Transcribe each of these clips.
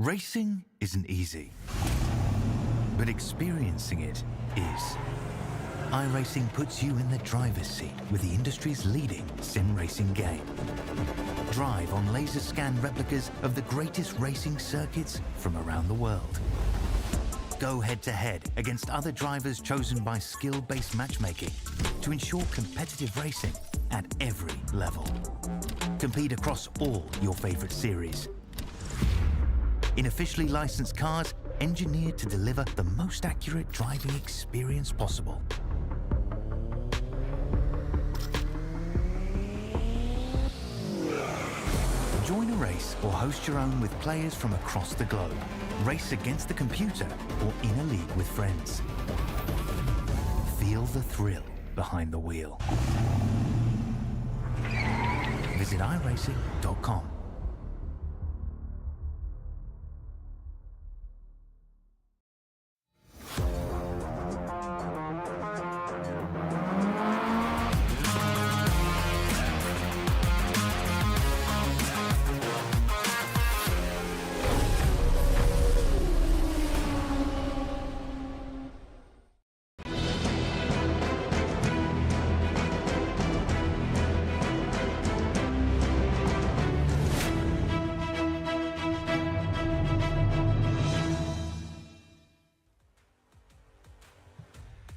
Racing isn't easy, but experiencing it is. iRacing puts you in the driver's seat with the industry's leading sim racing game. Drive on laser scan replicas of the greatest racing circuits from around the world. Go head-to-head against other drivers chosen by skill-based matchmaking to ensure competitive racing at every level. Compete across all your favorite series. In officially licensed cars, engineered to deliver the most accurate driving experience possible. Join a race or host your own with players from across the globe. Race against the computer or in a league with friends. Feel the thrill behind the wheel. Visit iRacing.com.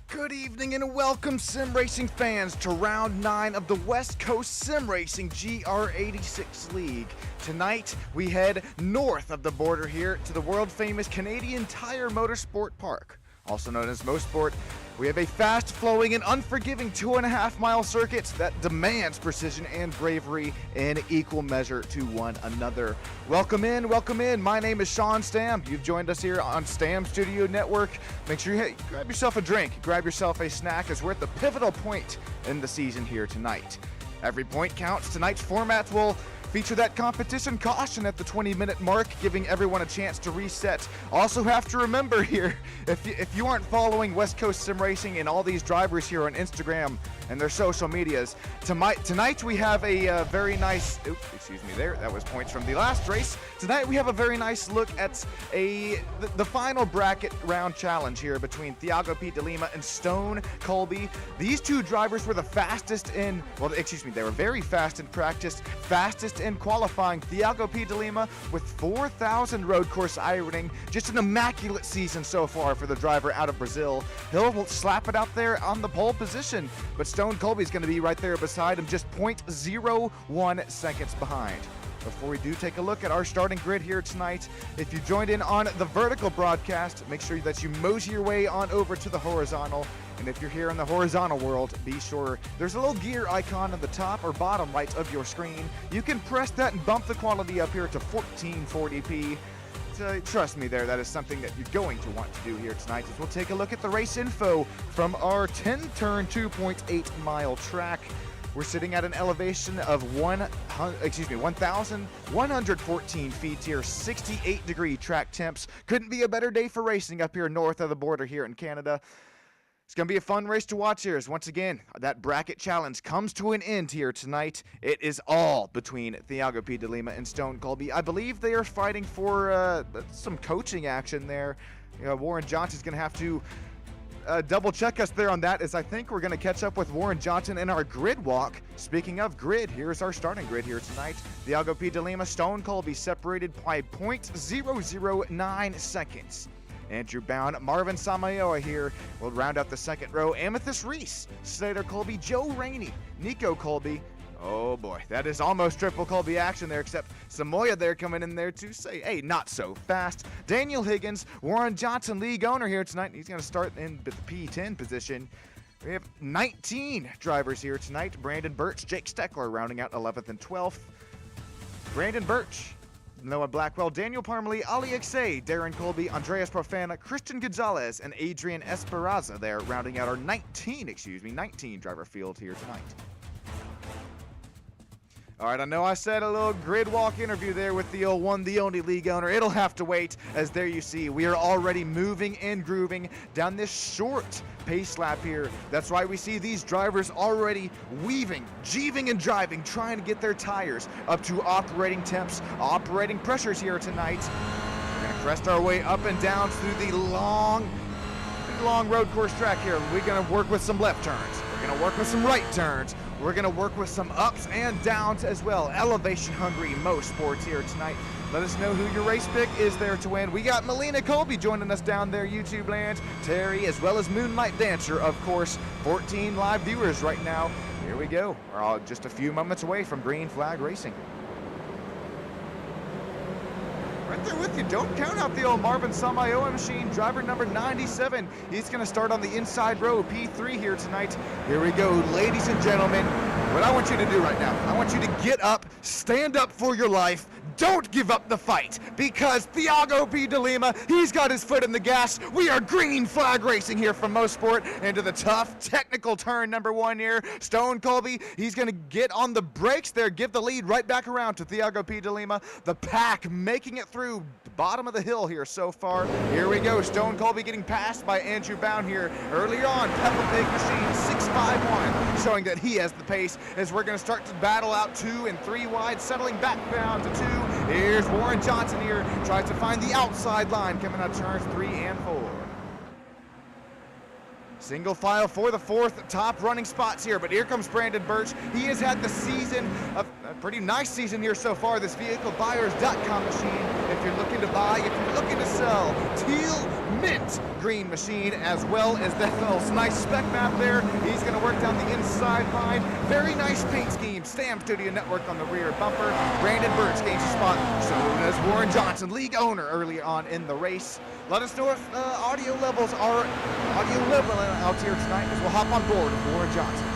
Good evening and welcome, sim racing fans, to round 9 of the West Coast Sim Racing GR86 League. Tonight, we head north of the border here to the world-famous Canadian Tire Motorsport Park, also known as Mosport. We have a fast-flowing and unforgiving 2.5-mile circuit that demands precision and bravery in equal measure to one another. Welcome in, welcome in. My name is Sean Stam. You've joined us here on Stam Studio Network. Make sure you grab yourself a drink, grab yourself a snack, as we're at the pivotal point in the season here tonight. Every point counts. Tonight's format will feature that competition caution at the 20-minute mark, giving everyone a chance to reset. Also have to remember here, if you aren't following West Coast Sim Racing and all these drivers here on Instagram and their social medias, tonight we have a very nice, that was points from the last race. Tonight we have a very nice look at the final bracket round challenge here between Thiago P. de Lima and Stone Colby. These two drivers were the fastest they were very fast in practice, fastest in qualifying. Thiago P. de Lima with 4,000 road course ironing, just an immaculate season so far for the driver out of Brazil. He'll slap it out there on the pole position, but Stone Colby's going to be right there beside him, just 0.01 seconds behind. Before we do take a look at our starting grid here tonight, if you joined in on the vertical broadcast, make sure that you mosey your way on over to the horizontal. And if you're here in the horizontal world, be sure there's a little gear icon on the top or bottom right of your screen. You can press that and bump the quality up here to 1440p. So trust me there, that is something that you're going to want to do here tonight, as we'll take a look at the race info from our 10-turn, 2.8-mile track. We're sitting at an elevation of 1,114 feet here, 68-degree track temps. Couldn't be a better day for racing up here north of the border here in Canada. It's going to be a fun race to watch here, as once again, that bracket challenge comes to an end here tonight. It is all between Thiago P. de Lima and Stone Colby. I believe they are fighting for some coaching action there. Warren Johnson's going to have to double check us there on that, as I think we're going to catch up with Warren Johnson in our grid walk. Speaking of grid, here's our starting grid here tonight. Thiago P. de Lima, Stone Colby separated by 0.009 seconds. Andrew Bound, Marvin Samayoa here will round out the second row. Amethyst Reese, Slater Colby, Joe Rainey, Nico Colby. Oh boy, that is almost triple Colby action there, except Samoya there coming in there to say, hey, not so fast. Daniel Higgins, Warren Johnson, league owner here tonight. He's going to start in the P10 position. We have 19 drivers here tonight. Brandon Birch, Jake Steckler rounding out 11th and 12th. Brandon Birch, Noah Blackwell, Daniel Parmalee, Ali Xay, Darren Colby, Andreas Profana, Christian Gonzalez, and Adrian Esperanza there rounding out our 19 driver field here tonight. All right, I know I said a little grid walk interview there with the one, the only league owner. It'll have to wait, as there you see, we are already moving and grooving down this short pace lap here. That's why we see these drivers already weaving, jeeving and driving, trying to get their tires up to operating temps, operating pressures here tonight. pressed our way up and down through the long road course track here. We're gonna work with some left turns. We're gonna work with some right turns. We're gonna work with some ups and downs as well. Elevation hungry Mosport here tonight. Let us know who your race pick is there to win. We got Melina Colby joining us down there, YouTube land. Terry, as well as Moonlight Dancer, of course. 14 live viewers right now. Here we go. We're all just a few moments away from green flag racing. Right there with you. Don't count out the old Marvin Samayoa machine. Driver number 97. He's going to start on the inside row, P3 here tonight. Here we go, ladies and gentlemen. What I want you to do right now, I want you to get up, stand up for your life. Don't give up the fight, because Thiago P. De Lima, he's got his foot in the gas. We are green flag racing here from Mosport into the tough technical turn number 1 here. Stone Colby, he's going to get on the brakes there, give the lead right back around to Thiago P. De Lima. The pack making it through the bottom of the hill here so far. Here we go, Stone Colby getting passed by Andrew Bound here. Earlier on, Peppa Pig Machine 651, showing that he has the pace as we're going to start to battle out 2 and 3 wide, settling back down to 2. Here's Warren Johnson here, tries to find the outside line coming out turns 3 and 4. Single file for the 4th top running spots here, but here comes Brandon Birch. He has had the season, a pretty nice season here so far, this vehiclebuyers.com machine. If you're looking to buy, if you're looking to sell, teal mint green machine, as well as that little nice spec map there. He's going to work down the inside line. Very nice paint scheme. Stam Studio Network on the rear bumper. Brandon Birch gains a spot. So does Warren Johnson, league owner, early on in the race. Let us know if audio levels are audio level out here tonight, as we'll hop on board with Warren Johnson.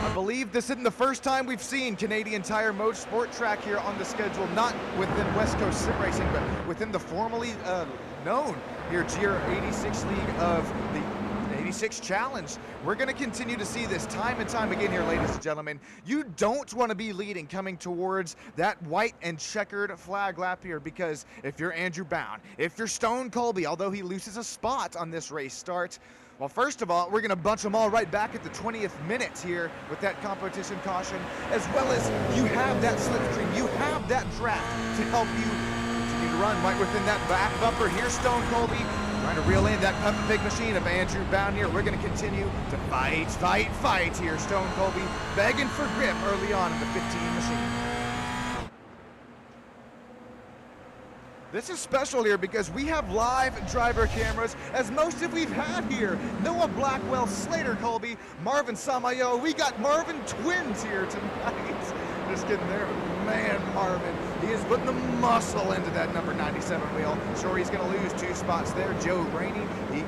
I believe this isn't the first time we've seen Canadian Tire Motorsport track here on the schedule, not within West Coast Sim Racing, but within the formerly known here GR86 League of the 86 Challenge. We're going to continue to see this time and time again here, ladies and gentlemen. You don't want to be leading coming towards that white and checkered flag lap here, because if you're Andrew Bound, if you're Stone Colby, although he loses a spot on this race start, well, first of all, we're going to bunch them all right back at the 20th minute here with that competition caution, as well as you have that slipstream, you have that draft to help you continue to run right within that back bumper. Here's Stone Colby trying to reel in that Peppa Pig machine of Andrew Bound here. We're going to continue to fight here. Stone Colby begging for grip early on in the 15 machine. This is special here because we have live driver cameras, as most of we've had here. Noah Blackwell, Slater Colby, Marvin Samayo. We got Marvin twins here tonight. Just kidding there, but man, Marvin, he is putting the muscle into that number 97 wheel. Sure, he's going to lose 2 spots there. Joe Rainey, he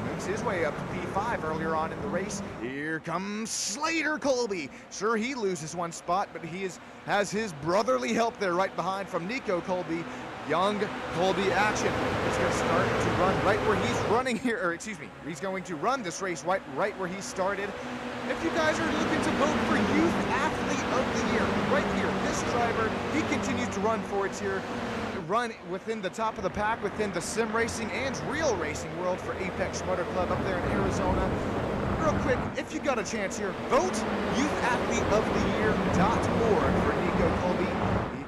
makes his way up to P5 earlier on in the race. Here comes Slater Colby. Sure, he loses 1 spot, but he has his brotherly help there right behind from Nico Colby. Young Colby action. He's going to start to run right where he's running here, or excuse me, he's going to run this race right where he started. If you guys are looking to vote for Youth Athlete of the Year, right here, this driver, he continues to run for it here. Run within the top of the pack within the sim racing and real racing world for Apex Motor Club up there in Arizona. Real quick, if you got a chance here, vote YouthAthleteOfTheYear.org for Nico Colby.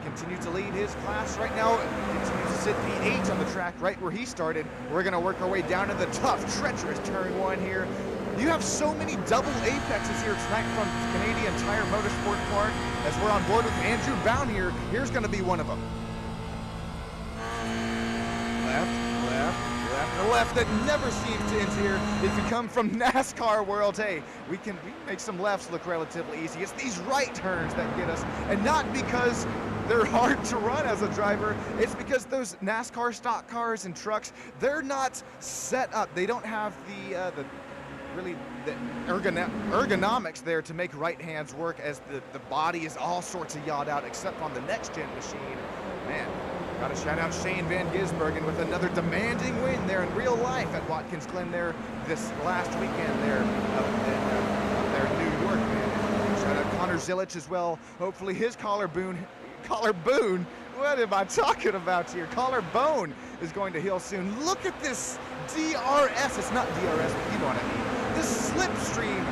Continues to lead his class right now. Continues to sit P8 on the track right where he started. We're going to work our way down to the tough, treacherous turn 1 here. You have so many double apexes here tonight from Canadian Tire Motorsport Park. As we're on board with Andrew Bound here, here's going to be one of them. Left that never seems to end here. If you come from NASCAR world, hey, we can make some lefts look relatively easy. It's these right turns that get us, and not because they're hard to run as a driver. It's because those NASCAR stock cars and trucks, they're not set up. They don't have the ergonomics there to make right hands work, as the body is all sorts of yawed out, except on the next gen machine. Man, gotta shout out Shane Van Gisbergen with another demanding win there in real life at Watkins Glen there this last weekend there up there in New York, man. Shout out Connor Zillich as well. Hopefully his collarbone, what am I talking about here? Collarbone is going to heal soon. Look at this DRS. It's not DRS, but you know what I mean. This slipstream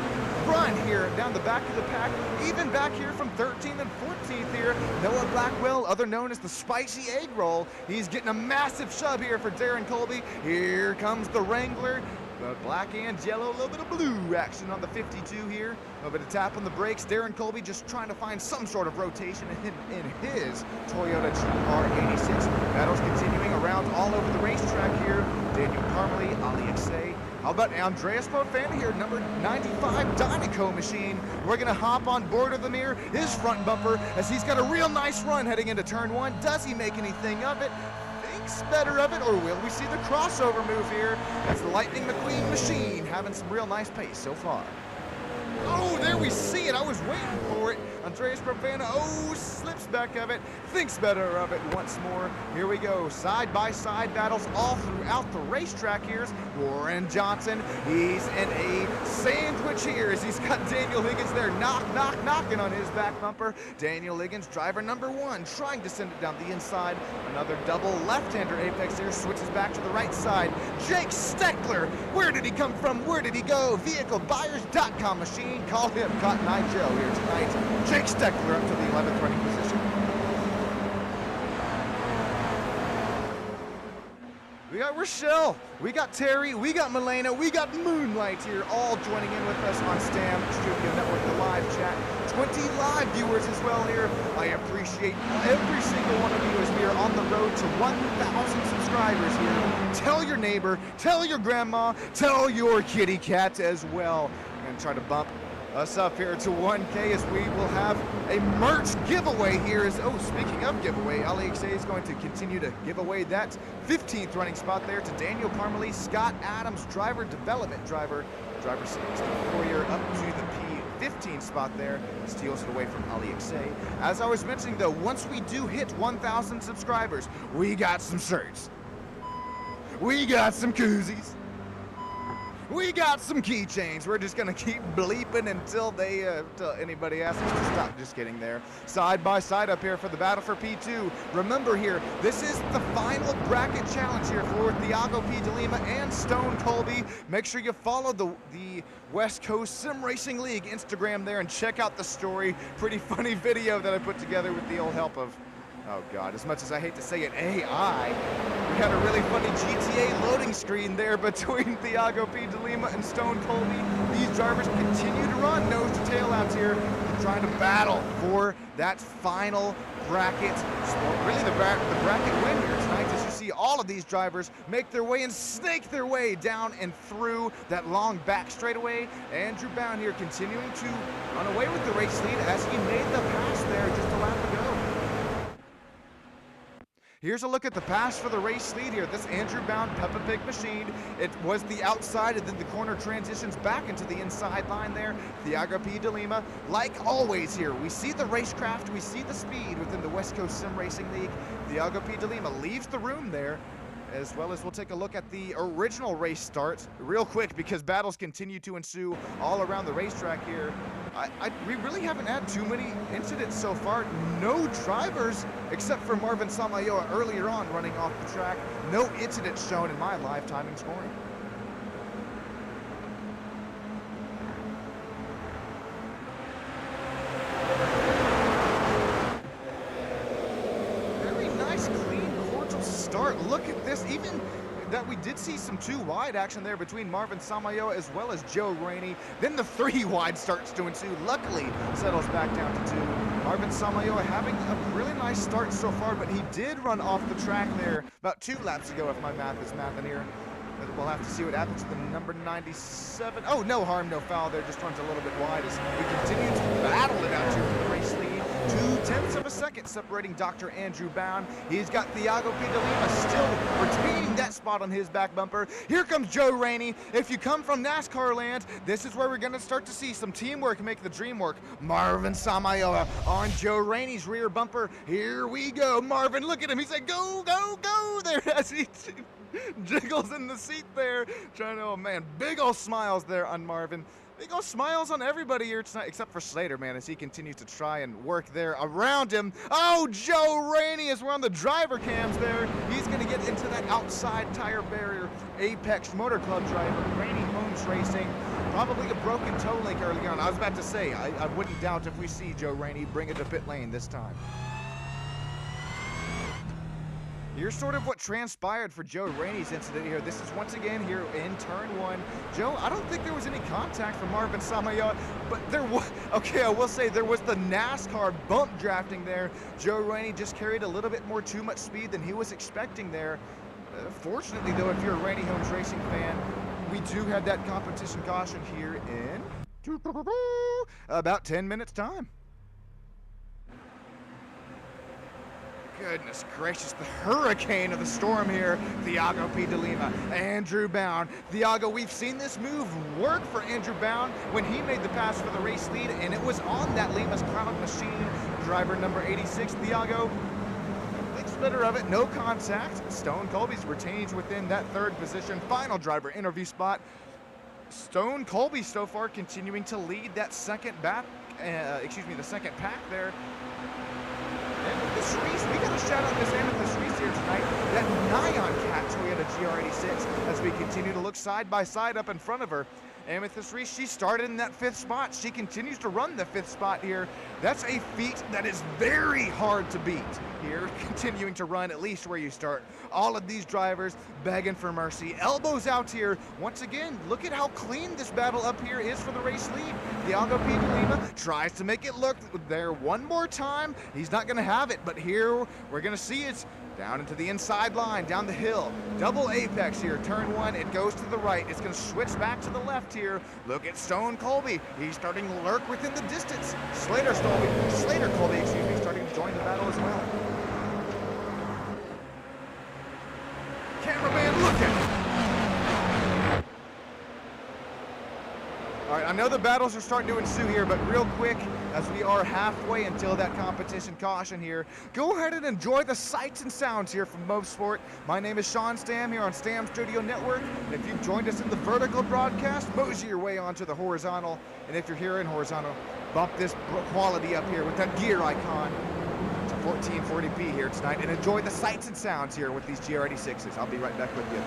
front here, down the back of the pack, even back here from 13th and 14th here. Noah Blackwell, other known as the Spicy Egg Roll. He's getting a massive shove here for Darren Colby. Here comes the Wrangler. Black and yellow, a little bit of blue action on the 52 here. A little bit of tap on the brakes. Darren Colby just trying to find some sort of rotation in his Toyota GR86. Battles continuing around all over the racetrack here. Daniel Parmalee, Ali Aksay. How about Andreas Profana here, number 95 Dynaco machine. We're gonna hop on board of the mirror, his front bumper, as he's got a real nice run heading into turn one. Does he make anything of it? Better of it, or will we see the crossover move here? That's the Lightning McQueen machine having some real nice pace so far. Oh, there we see it. I was waiting for it. Andreas Profana, slips back of it, thinks better of it once more. Here we go, side-by-side battles all throughout the racetrack. Here's Warren Johnson. He's in a sandwich here as he's got Daniel Higgins there knocking on his back bumper. Daniel Higgins, driver number one, trying to send it down the inside. Another double left-hander apex here, switches back to the right side. Jake Steckler, where did he come from? Where did he go? VehicleBuyers.com machine, call him Cotton Eye Joe here tonight. Jake Steckler up to the 11th running position. We got Rochelle, we got Terry, we got Milena, we got Moonlight here, all joining in with us on STAM Studio Network, the live chat. 20 live viewers as well here. I appreciate every single one of you as we are on the road to 1,000 subscribers here. Tell your neighbor, tell your grandma, tell your kitty cat as well. I'm gonna try to bump us up here to 1K as we will have a merch giveaway here. Speaking of giveaway, Ali Aksay is going to continue to give away that 15th running spot there to Daniel Parmalee, Scott Adams, driver development driver 64 year up to the P15 spot there, steals it away from Ali Aksay. As I was mentioning though, once we do hit 1,000 subscribers, we got some shirts, we got some koozies, we got some keychains. We're just gonna keep bleeping until anybody asks us to stop. Just kidding there. Side by side up here for the battle for P2. Remember here, this is the final bracket challenge here for Thiago P. DeLima and Stone Colby. Make sure you follow the West Coast Sim Racing League Instagram there and check out the story. Pretty funny video that I put together with the old help of, oh God, as much as I hate to say it, AI. We had a really funny GTA loading screen there between Thiago P. DeLima and Stone Colby. These drivers continue to run nose to tail out here, trying to battle for that final bracket. Really the bracket win here tonight, as you see all of these drivers make their way and snake their way down and through that long back straightaway. Andrew Bound here continuing to run away with the race lead as he made the pass there just a lap ago. Here's a look at the pass for the race lead here. This Andrew Bound Peppa Pig machine. It was the outside and then the corner transitions back into the inside line there. Thiago P. DeLima, like always here, we see the racecraft, we see the speed within the West Coast Sim Racing League. Thiago P. DeLima leaves the room there, as well as we'll take a look at the original race start real quick because battles continue to ensue all around the racetrack here. We really haven't had too many incidents so far. No drivers, except for Marvin Samayoa earlier on running off the track. No incidents shown in my live timing scoring. Very nice, clean, cordial start. Look at this. Even that we did see some 2 wide action there between Marvin Samayoa as well as Joe Rainey. Then the 3 wide starts to ensue. Luckily, settles back down to 2. Marvin Samayoa having a really nice start so far, but he did run off the track there about 2 laps ago, if my math is mathing here. We'll have to see what happens to the number 97. Oh, no harm, no foul there. Just runs a little bit wide as we continue to battle it out here for the race lead. 0.2 of a second separating Dr. Andrew Bound. He's got Thiago P. DeLima still retaining that spot on his back bumper. Here comes Joe Rainey. If you come from NASCAR land, this is where we're going to start to see some teamwork make the dream work. Marvin Samayoa on Joe Rainey's rear bumper. Here we go. Marvin, look at him. He's like, go, go, go there as he jiggles in the seat there. Trying to, oh man, big old smiles there on Marvin. Big old smiles on everybody here tonight, except for Slater, man, as he continues to try and work there around him. Oh, Joe Rainey, as we're on the driver cams there. He's going to get into that outside tire barrier. Apex Motor Club driver, Rainey Homes Racing. probably a broken toe link early on. I was about to say, I wouldn't doubt if we see Joe Rainey bring it to pit lane this time. Here's sort of what transpired for Joe Rainey's incident here. This is once again here in turn one. Joe, I don't think there was any contact from Marvin Samayoa, but there was, okay, I will say there was the NASCAR bump drafting there. Joe Rainey just carried a little bit more too much speed than he was expecting there. Fortunately though, if you're a Rainey Homes Racing fan, we do have that competition caution here in about 10 minutes time. Goodness gracious, the hurricane of the storm here. Thiago P. de Lima, Andrew Bound. Thiago, we've seen this move work for Andrew Bound when he made the pass for the race lead, and it was on that Lima's Cloud Machine. Driver number 86, Thiago, thinks better of it, no contact. Stone Colby's retains within that third position. Final driver interview spot. Stone Colby so far continuing to lead that second the second pack there. Amethyst Reese, we got to shout out this Amethyst Reese here tonight, that Nyan Cat Toyota GR86, as we continue to look side by side up in front of her. Amethyst Reese, she started in that 5th spot. She continues to run the 5th spot here. That's a feat that is very hard to beat here, continuing to run at least where you start. All of these drivers begging for mercy. Elbows out here. Once again, look at how clean this battle up here is for the race lead. Thiago P. de Lima tries to make it look there one more time. He's not going to have it, but here we're going to see it. Down into the inside line, down the hill. Double apex here, turn one, it goes to the right. It's gonna switch back to the left here. Look at Stone Colby. He's starting to lurk within the distance. Slater Colby, excuse me, starting to join the battle as well. Cameraman, look at it. All right, I know the battles are starting to ensue here, but real quick, as we are halfway until that competition caution here, go ahead and enjoy the sights and sounds here from Mosport. My name is Sean Stam here on Stam Studio Network. If you've joined us in the vertical broadcast, mosey your way onto the horizontal. And if you're here in horizontal, bump this quality up here with that gear icon to 1440p here tonight, and enjoy the sights and sounds here with these GR86s. I'll be right back with you.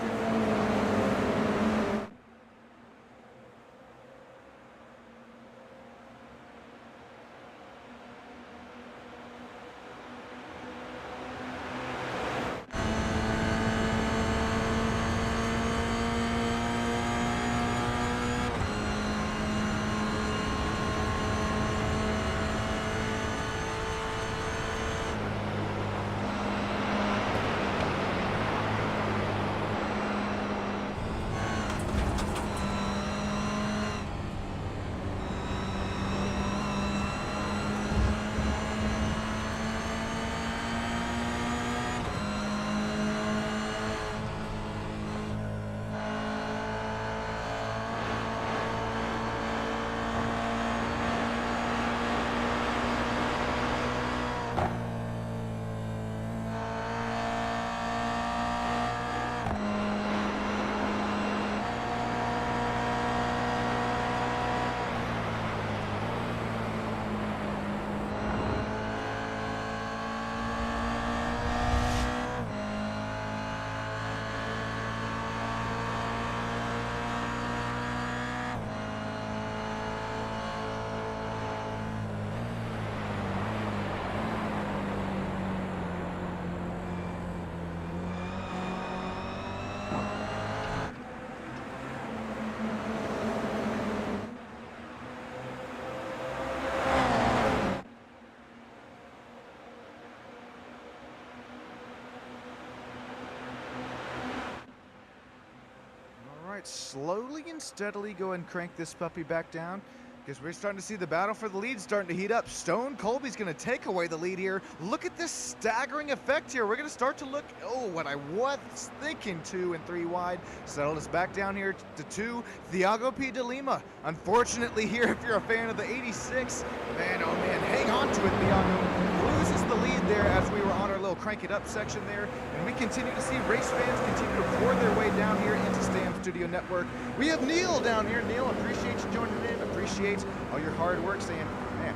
Slowly and steadily go and crank this puppy back down, because we're starting to see the battle for the lead starting to heat up. Stone Colby's going to take away the lead here. Look at this staggering effect here. We're going to start to look, oh, what I was thinking 2 and 3 wide. Settle us back down here to 2. Thiago P. de Lima. Unfortunately here, if you're a fan of the 86, man, oh man, hang on to it, Thiago. Loses the lead there as we were on our little crank it up section there. And we continue to see race fans continue to pour their way down here into Stam Studio Network. We have Neil down here. Neil, appreciate you joining in. Appreciate all your hard work, saying, man,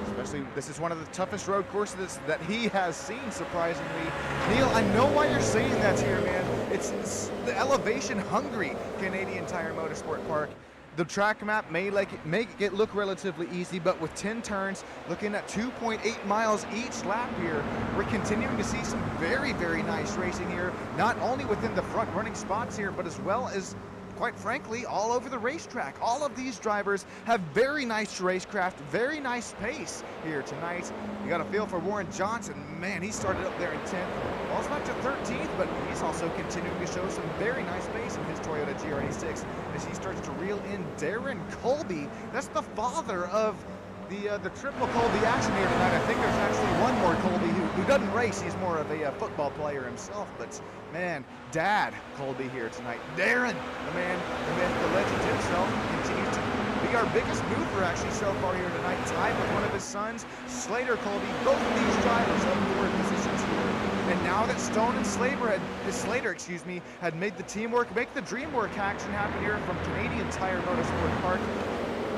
especially this is one of the toughest road courses that he has seen, surprisingly. Neil, I know why you're saying that here, man. It's the elevation hungry Canadian Tire Motorsport Park. the track map may make it look relatively easy, but with 10 turns, looking at 2.8 miles each lap here, we're continuing to see some very, very nice racing here, not only within the front running spots here, but as well as, quite frankly, all over the racetrack. All of these drivers have very nice racecraft, very nice pace here tonight. You got a feel for Warren Johnson. Man, he started up there in 10th. Well, not to 13th, but he's also continuing to show some very nice pace in his Toyota GR86 as he starts to reel in Darren Colby. That's the father of the triple Colby action here tonight. I think there's actually one more Colby who doesn't race. He's more of a football player himself, but man, Dad Colby here tonight. Darren, the man, the myth, the legend himself, continues to be our biggest mover actually so far here tonight, tied with one of his sons, Slater Colby. Both of these drivers up forward positions here. And now that Stone and Slater had made the teamwork, make the dream work action happen here from Canadian Tire Motorsport Park,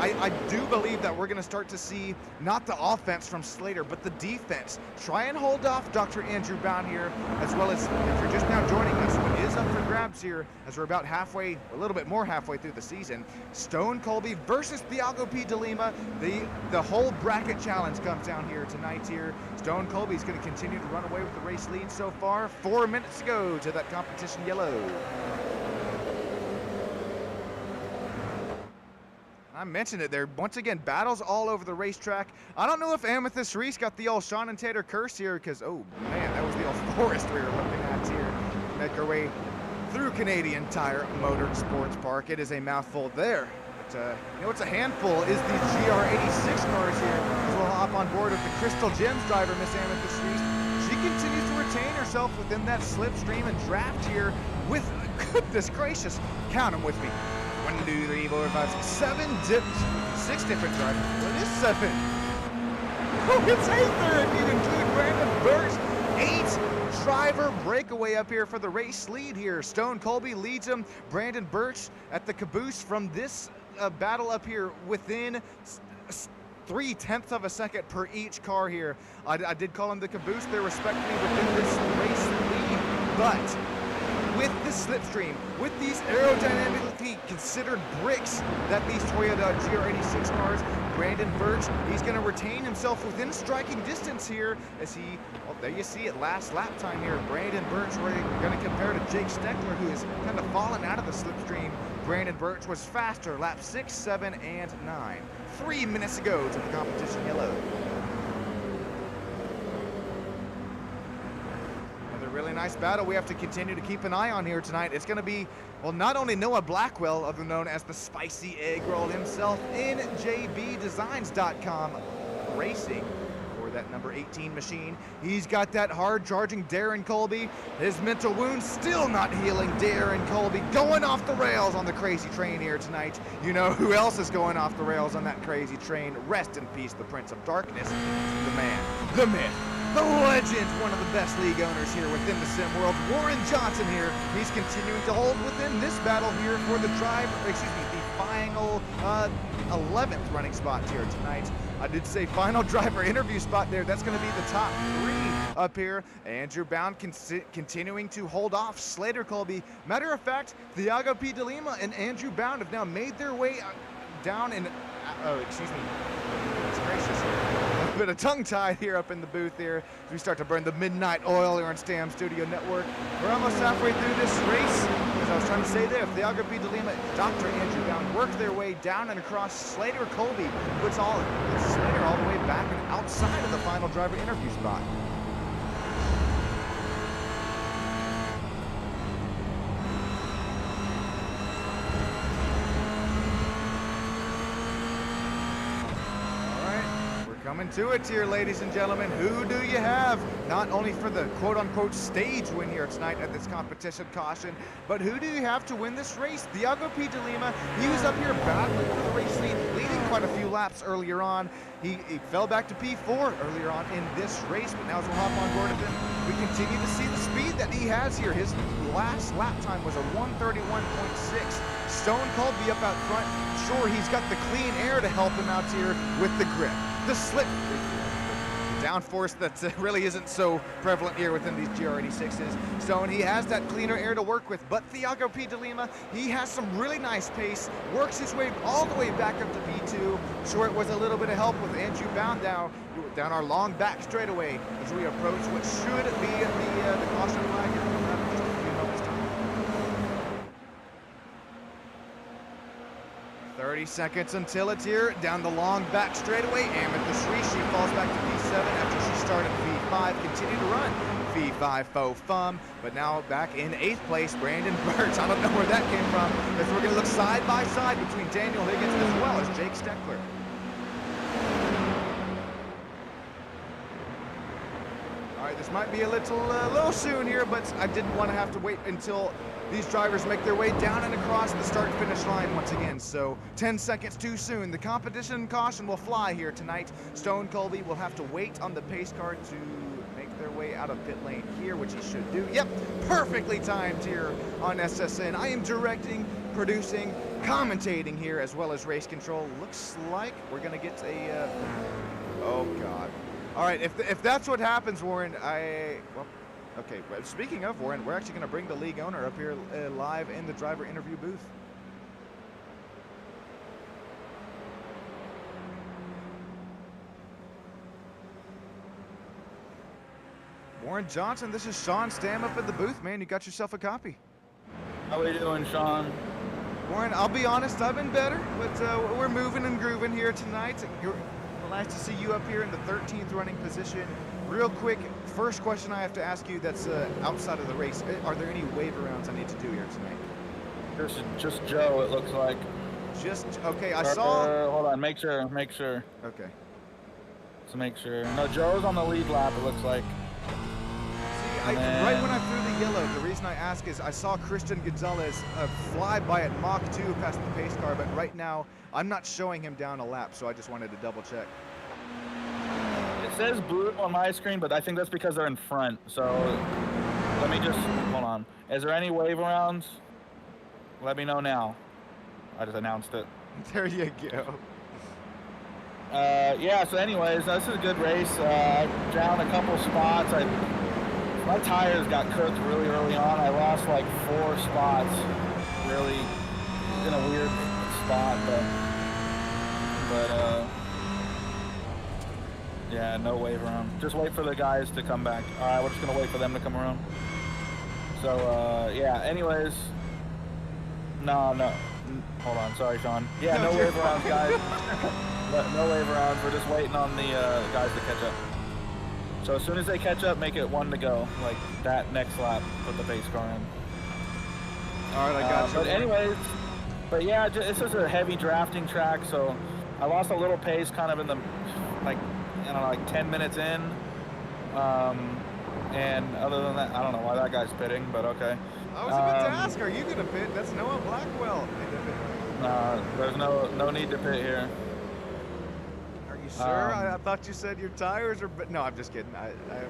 I do believe that we're going to start to see not the offense from Slater, but the defense. Try and hold off Dr. Andrew Bound here, as well as, if you're just now joining us, what is up for grabs here, as we're about halfway, a little bit more halfway through the season. Stone Colby versus Thiago P. de Lima. The whole bracket challenge comes down here tonight here. Stone Colby's going to continue to run away with the race lead so far. 4 minutes to go to that competition yellow. I mentioned it there. Once again, battles all over the racetrack. I don't know if Amethyst Reese got the old Sean and Tater curse here, because, oh man, that was the old forest we were looking at here. Make our way through Canadian Tire Motorsports Park. It is a mouthful there. But, you know what's a handful is the GR86 cars here. So we'll hop on board with the Crystal Gems driver, Miss Amethyst Reese. She continues to retain herself within that slipstream and draft here with, goodness gracious, count them with me. 1, 2, 3, 4, 5, 6, 7 6 different drivers. What is 7? Oh, it's 8 there if you include Brandon Birch. 8 driver breakaway up here for the race lead here. Stone Colby leads him. Brandon Birch at the caboose from this battle up here within 0.3 of a second per each car here. I did call him the caboose. They're respectively within this race lead, but with the slipstream, with these aerodynamically considered bricks that these Toyota GR86 cars, Brandon Birch, he's going to retain himself within striking distance here as he, well, there you see it, last lap time here. Brandon Birch, we're going to compare to Jake Steckler, who has kind of fallen out of the slipstream. Brandon Birch was faster, laps 6, 7, and 9. 3 minutes to go to the competition yellow. Really nice battle we have to continue to keep an eye on here tonight. It's going to be, well, not only Noah Blackwell, other known as the Spicy Egg Roll himself, NJBDesigns.com racing for that number 18 machine. He's got that hard-charging Darren Colby. His mental wounds still not healing. Darren Colby going off the rails on the crazy train here tonight. You know who else is going off the rails on that crazy train? Rest in peace, the Prince of Darkness, the man, the myth, the legend, one of the best league owners here within the sim world, Warren Johnson here. He's continuing to hold within this battle here for the the final 11th running spot here tonight. I did say final driver interview spot there. That's going to be the top 3 up here. Andrew Bound continuing to hold off Slater Colby. Matter of fact, Thiago P. de Lima and Andrew Bound have now made their way down in, it's gracious here. A bit of tongue-tied here up in the booth here as we start to burn the midnight oil here on Stam Studio Network. We're almost halfway through this race. As I was trying to say there, Thiago P. de Lima, Dr. Andrew Bound worked their way down and across Slater Colby, puts Slater all the way back and outside of the final driver interview spot. Coming to it here, ladies and gentlemen. Who do you have? Not only for the quote-unquote stage win here tonight at this competition caution, but who do you have to win this race? Thiago P. de Lima, he was up here battling for the race lead, leading quite a few laps earlier on. He fell back to P4 earlier on in this race, but now as we'll hop on board with him, we continue to see the speed that he has here. His last lap time was a 1:31.6. Stone Colby up out front. Sure, he's got the clean air to help him out here with the grip. The slip, downforce that really isn't so prevalent here within these GR86s. So, and he has that cleaner air to work with, but Thiago P. de Lima, he has some really nice pace, works his way all the way back up to P2. Sure, it was a little bit of help with Andrew Bound down our long back straightaway as we approach what should be the caution flag here coming up in just a few moments time. 30 seconds until it's here, down the long back straightaway. Amethyst Shri, she falls back to P7 after she started P5, continue to run P5 faux fum, but now back in 8th place, Brandon Burch. I don't know where that came from, as we're gonna look side by side between Daniel Higgins as well as Jake Steckler. All right, this might be a little soon here, but I didn't want to have to wait until these drivers make their way down and across the start-finish line once again. So 10 seconds too soon. The competition caution will fly here tonight. Stone Colby will have to wait on the pace car to make their way out of pit lane here, which he should do. Yep, perfectly timed here on SSN. I am directing, producing, commentating here, as well as race control. Looks like we're gonna get a, oh God. All right, if that's what happens, Warren, well, okay, but speaking of Warren, we're actually going to bring the league owner up here live in the driver interview booth. Warren Johnson, this is Sean Stam up at the booth, man. You got yourself a copy. How are you doing, Sean? Warren, I'll be honest, I've been better, but we're moving and grooving here tonight. Nice to see you up here in the 13th running position. Real quick, first question I have to ask you that's outside of the race. Are there any wave rounds I need to do here tonight? Just Joe, it looks like. Just, okay, I saw... hold on, make sure. Okay. Let's make sure. No, Joe's on the lead lap, it looks like. See, right when I threw the yellow, the reason I ask is I saw Christian Gonzalez fly by at Mach 2 past the pace car, but right now I'm not showing him down a lap, so I just wanted to double check. It says blue on my screen, but I think that's because they're in front. So let me just, hold on. Is there any wave arounds? Let me know now. I just announced it. There you go. Yeah, so anyways, this is a good race. I down a couple spots. My tires got cooked really early on. I lost like 4 spots, really in a weird spot, but yeah, no wave around. Just wait for the guys to come back. All right, we're just gonna wait for them to come around. So yeah, anyways, no, hold on, sorry, Sean. Yeah, no wave arounds, guys. No wave arounds. We're just waiting on the guys to catch up. So as soon as they catch up, make it 1 to go, like that next lap, put the pace car in. All right, I got you. But anyways, but yeah, this is a heavy drafting track, so I lost a little pace kind of in the, like, I don't know, like 10 minutes in. And other than that, I don't know why that guy's pitting, but okay. I was about to ask, are you gonna pit? That's Noah Blackwell. There's no need to pit here. Sure, I thought you said your tires are, but no, I'm just kidding.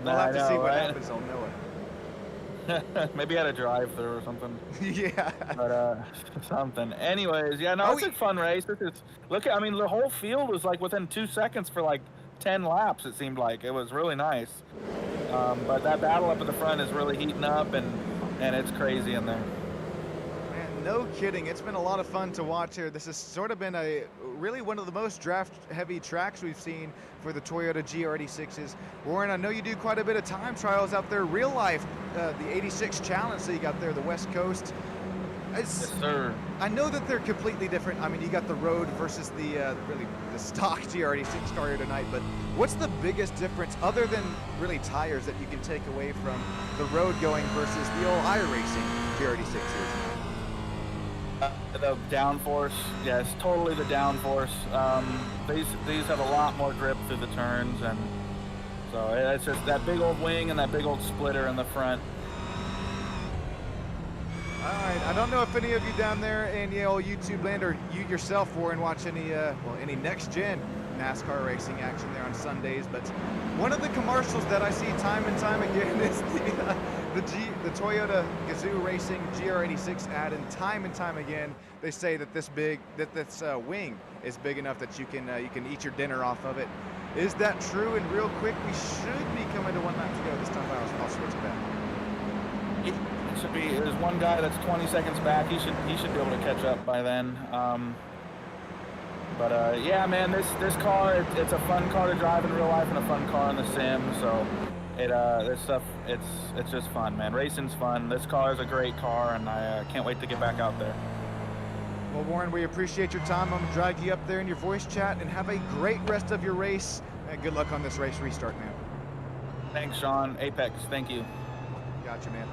We'll have to see what happens on Noah. Maybe I had a drive-through or something. Yeah. But something. Anyways, yeah, no, it's a fun race. I mean, the whole field was like within 2 seconds for like 10 laps. It seemed like it was really nice. But that battle up at the front is really heating up, and it's crazy in there. No kidding. It's been a lot of fun to watch here. This has sort of been really one of the most draft-heavy tracks we've seen for the Toyota GR86s. Warren, I know you do quite a bit of time trials out there, real life, the 86 Challenge that you got there, the West Coast. Yes, sir. I know that they're completely different. I mean, you got the road versus the stock GR86 car here tonight, but what's the biggest difference, other than really tires, that you can take away from the road going versus the old iRacing GR86 here tonight? The downforce, yes, totally the downforce. These have a lot more grip through the turns, and so it's just that big old wing and that big old splitter in the front. All right, I don't know if any of you down there in YouTube land, or you yourself, Warren, watch any next-gen NASCAR racing action there on Sundays, but one of the commercials that I see time and time again is the Toyota Gazoo Racing GR86 ad, and time again they say that this wing is big enough that you can eat your dinner off of it. Is that true? And real quick, we should be coming to 1 lap to go. This time I'll switch it back. It should be. There's one guy that's 20 seconds back. He should be able to catch up by then. Yeah, man, this car, it's a fun car to drive in real life and a fun car in the sim. So this stuff, it's just fun, man. Racing's fun. This car is a great car, and I can't wait to get back out there. Well, Warren, we appreciate your time. I'm gonna drag you up there in your voice chat, and have a great rest of your race. And good luck on this race restart, man. Thanks, Sean. Apex, thank you. Gotcha, man.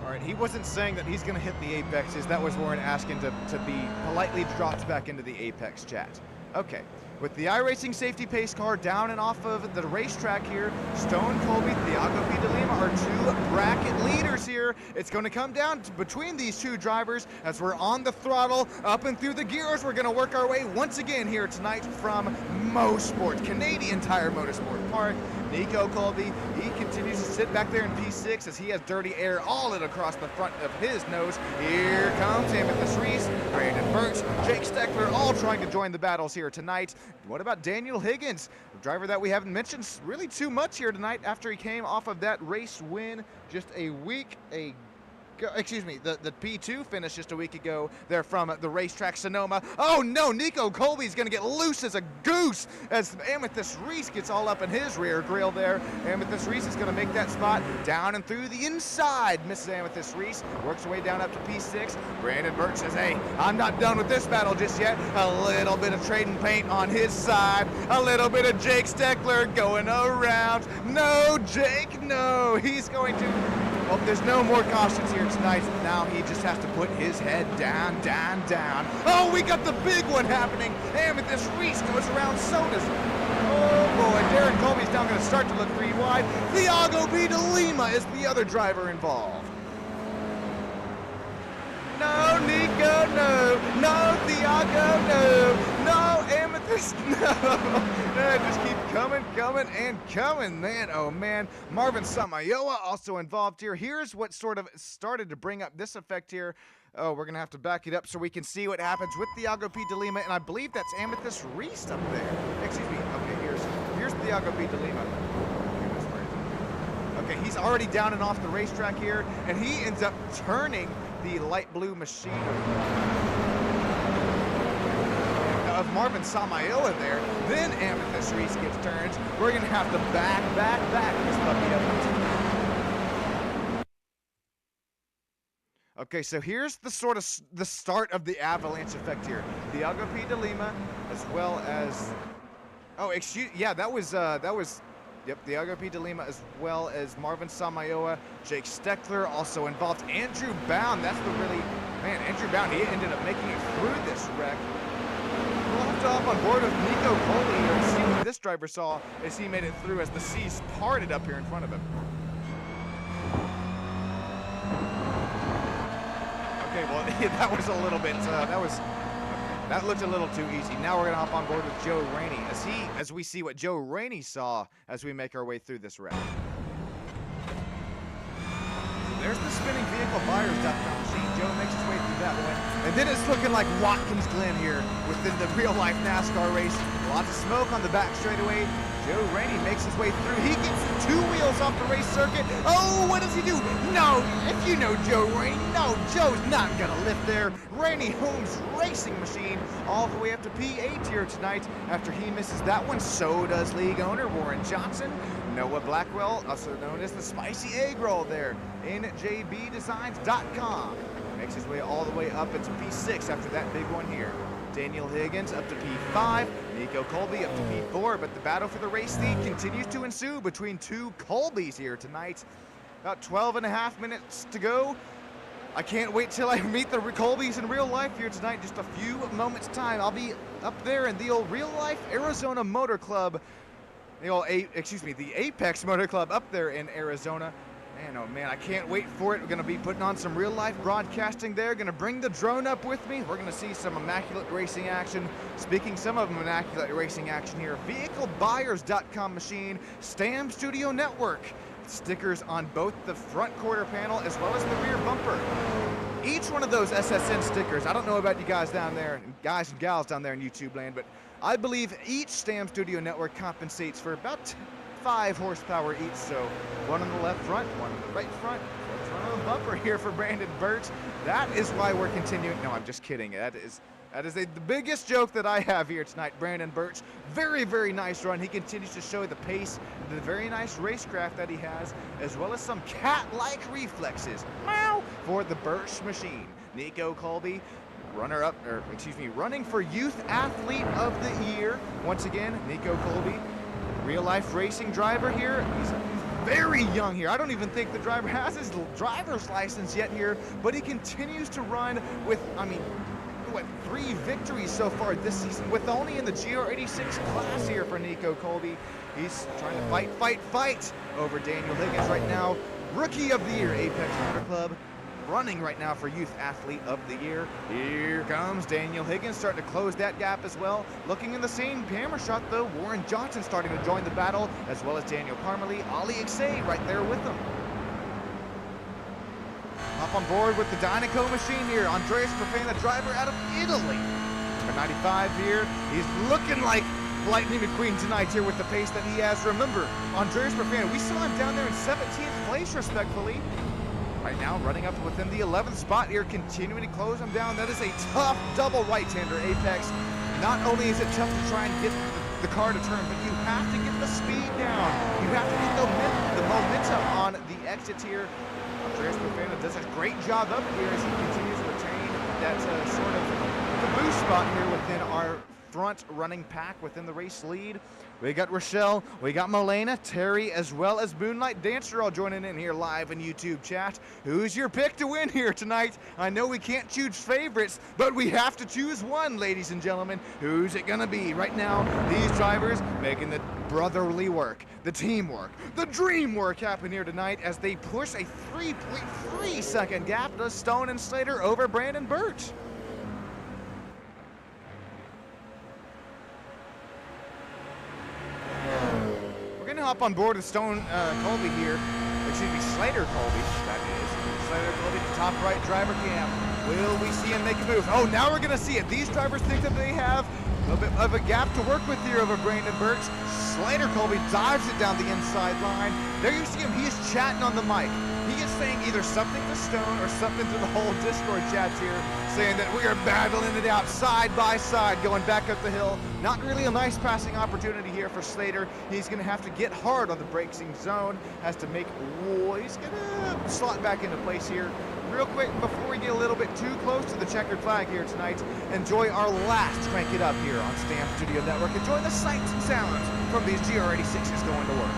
All right, he wasn't saying that he's going to hit the Apexes. That was Warren asking to be politely dropped back into the Apex chat. Okay, with the iRacing safety pace car down and off of the racetrack here, Stone Colby, Thiago P. de Lima are two bracket leaders here. It's going to come down to between these two drivers as we're on the throttle, up and through the gears. We're going to work our way once again here tonight from Mosport, Canadian Tire Motorsport Park. Nico Colby, he continues to sit back there in P6 as he has dirty air all across the front of his nose. Here comes Amethyst Reese, Brandon Birch, Jake Steckler, all trying to join the battles here tonight. What about Daniel Higgins, a driver that we haven't mentioned really too much here tonight after he came off of that race win just a week ago. Excuse me, the P2 finish just a week ago there from the racetrack Sonoma. Oh no, Nico Colby's gonna get loose as a goose as Amethyst Reese gets all up in his rear grill there. Amethyst Reese is gonna make that spot down and through the inside. Mrs. Amethyst Reese works her way down up to P6. Brandon Birch says, hey, I'm not done with this battle just yet. A little bit of trading paint on his side. A little bit of Jake Steckler going around. No, Jake, no, he's going to... Well, there's no more cautions here tonight. Now he just has to put his head down, down, down. Oh, we got the big one happening. Amethyst Reese goes around Sodas. Oh boy, Darren Colby's now going to start to look pretty wide. Thiago P. de Lima is the other driver involved. No, Nico, no. No, Thiago, no. No, Amethyst, no. Just keep coming, and coming, man. Oh, man. Marvin Samayoa also involved here. Here's what sort of started to bring up this effect here. Oh, we're going to have to back it up so we can see what happens with Thiago P. de Lima, and I believe that's Amethyst Reese up there. Excuse me. Okay, here's Thiago P. de Lima. Okay, he's already down and off the racetrack here, and he ends up turning the light blue machine of Marvin Samayoa there. Then Amethyst Reese gets turned. We're going to have to back this puppy up. Okay, so here's the sort of the start of the avalanche effect here. Thiago P. de Lima, as well as... Oh, excuse... Yeah, that was... Yep, Thiago P. de Lima, as well as Marvin Samayoa, Jake Steckler also involved. Andrew Bound, that's the really... Man, Andrew Bound, he ended up making it through this wreck. We'll have to hop on board with Nico Colby here and see what this driver saw as he made it through as the seas parted up here in front of him. Okay, well, that was a little bit... That looked a little too easy. Now we're going to hop on board with Joe Rainey as we see what Joe Rainey saw as we make our way through this wreck. So there's the spinning vehicle buyers.com machine. Joe makes his way through that one. And then it's looking like Watkins Glen here within the real-life NASCAR race. Lots of smoke on the back straightaway. Joe Rainey makes his way through. He gets two wheels off the race circuit. Oh, what does he do? No, if you know Joe Rainey, no, Joe's not gonna lift there. Rainey Holmes Racing Machine all the way up to P8 here tonight. After he misses that one, so does league owner Warren Johnson. Noah Blackwell, also known as the Spicy Egg Roll there, NJBDesigns.com. Makes his way all the way up into P6 after that big one here. Daniel Higgins up to P5, Nico Colby up to P4, but the battle for the race lead continues to ensue between two Colbys here tonight. About 12 and a half minutes to go. I can't wait till I meet the Colbys in real life here tonight. Just a few moments time. I'll be up there in the old real life Arizona Motor Club, the Apex Motor Club up there in Arizona. Man, oh man, I can't wait for it. We're gonna be putting on some real life broadcasting there. Gonna bring the drone up with me. We're gonna see some immaculate racing action. Speaking some of immaculate racing action here, vehiclebuyers.com machine, Stam Studio Network. Stickers on both the front quarter panel as well as the rear bumper. Each one of those SSN stickers, I don't know about you guys down there, guys and gals down there in YouTube land, but I believe each Stam Studio Network compensates for about 5 horsepower each, so one on the left front, one on the right front, one on the bumper here for Brandon Birch. That is why we're continuing. No, I'm just kidding. That is the biggest joke that I have here tonight. Brandon Birch, very, very nice run. He continues to show the pace, the very nice racecraft that he has, as well as some cat-like reflexes. Meow! For the Birch machine. Nico Colby, running for Youth Athlete of the Year. Once again, Nico Colby, real-life racing driver here. He's very young here. I don't even think the driver has his driver's license yet here, but he continues to run with, 3 victories so far this season, with only in the GR86 class here for Nico Colby. He's trying to fight over Daniel Higgins right now. Rookie of the Year, Apex Motor Club. Running right now for Youth Athlete of the Year. Here comes Daniel Higgins, starting to close that gap as well. Looking in the same camera shot though, Warren Johnson starting to join the battle, as well as Daniel Parmalee, Ali Iksay right there with them. Up on board with the Dynaco machine here, Andreas Profan, the driver out of Italy. Number 95 here, he's looking like Lightning McQueen tonight here with the pace that he has. Remember, Andreas Profan, we saw him down there in 17th place respectfully. Right now, running up within the 11th spot here, continuing to close him down. That is a tough double right-hander, Apex. Not only is it tough to try and get the car to turn, but you have to get the speed down. You have to get the momentum on the exits here. Andreas Profana does a great job up here as he continues to retain that sort of the boost spot here within our front running pack within the race lead. We got Rochelle, we got Milena, Terry, as well as Moonlight Dancer all joining in here live in YouTube chat. Who's your pick to win here tonight? I know we can't choose favorites, but we have to choose one, ladies and gentlemen. Who's it gonna be? Right now, these drivers making the brotherly work, the teamwork, the dream work happen here tonight as they push a 3.3 second gap to Stone and Slater over Brandon Birch. Hop on board with Stone Colby here. Slater Colby, that is. Slater Colby, the top right driver cam. Will we see him make a move? Oh, now we're gonna see it. These drivers think that they have a little bit of a gap to work with here over Brandon Birch. Slater Colby dives it down the inside line. There you see him, he is chatting on the mic. He is saying either something to Stone or something to the whole Discord chats here, saying that we are battling it out side by side, going back up the hill. Not really a nice passing opportunity here for Slater. He's gonna have to get hard on the braking zone, has to make, he's gonna slot back into place here. Real quick, before we get a little bit too close to the checkered flag here tonight, enjoy our last Crank It Up here on Stam Studio Network. Enjoy the sights and sounds from these GR86s going to work.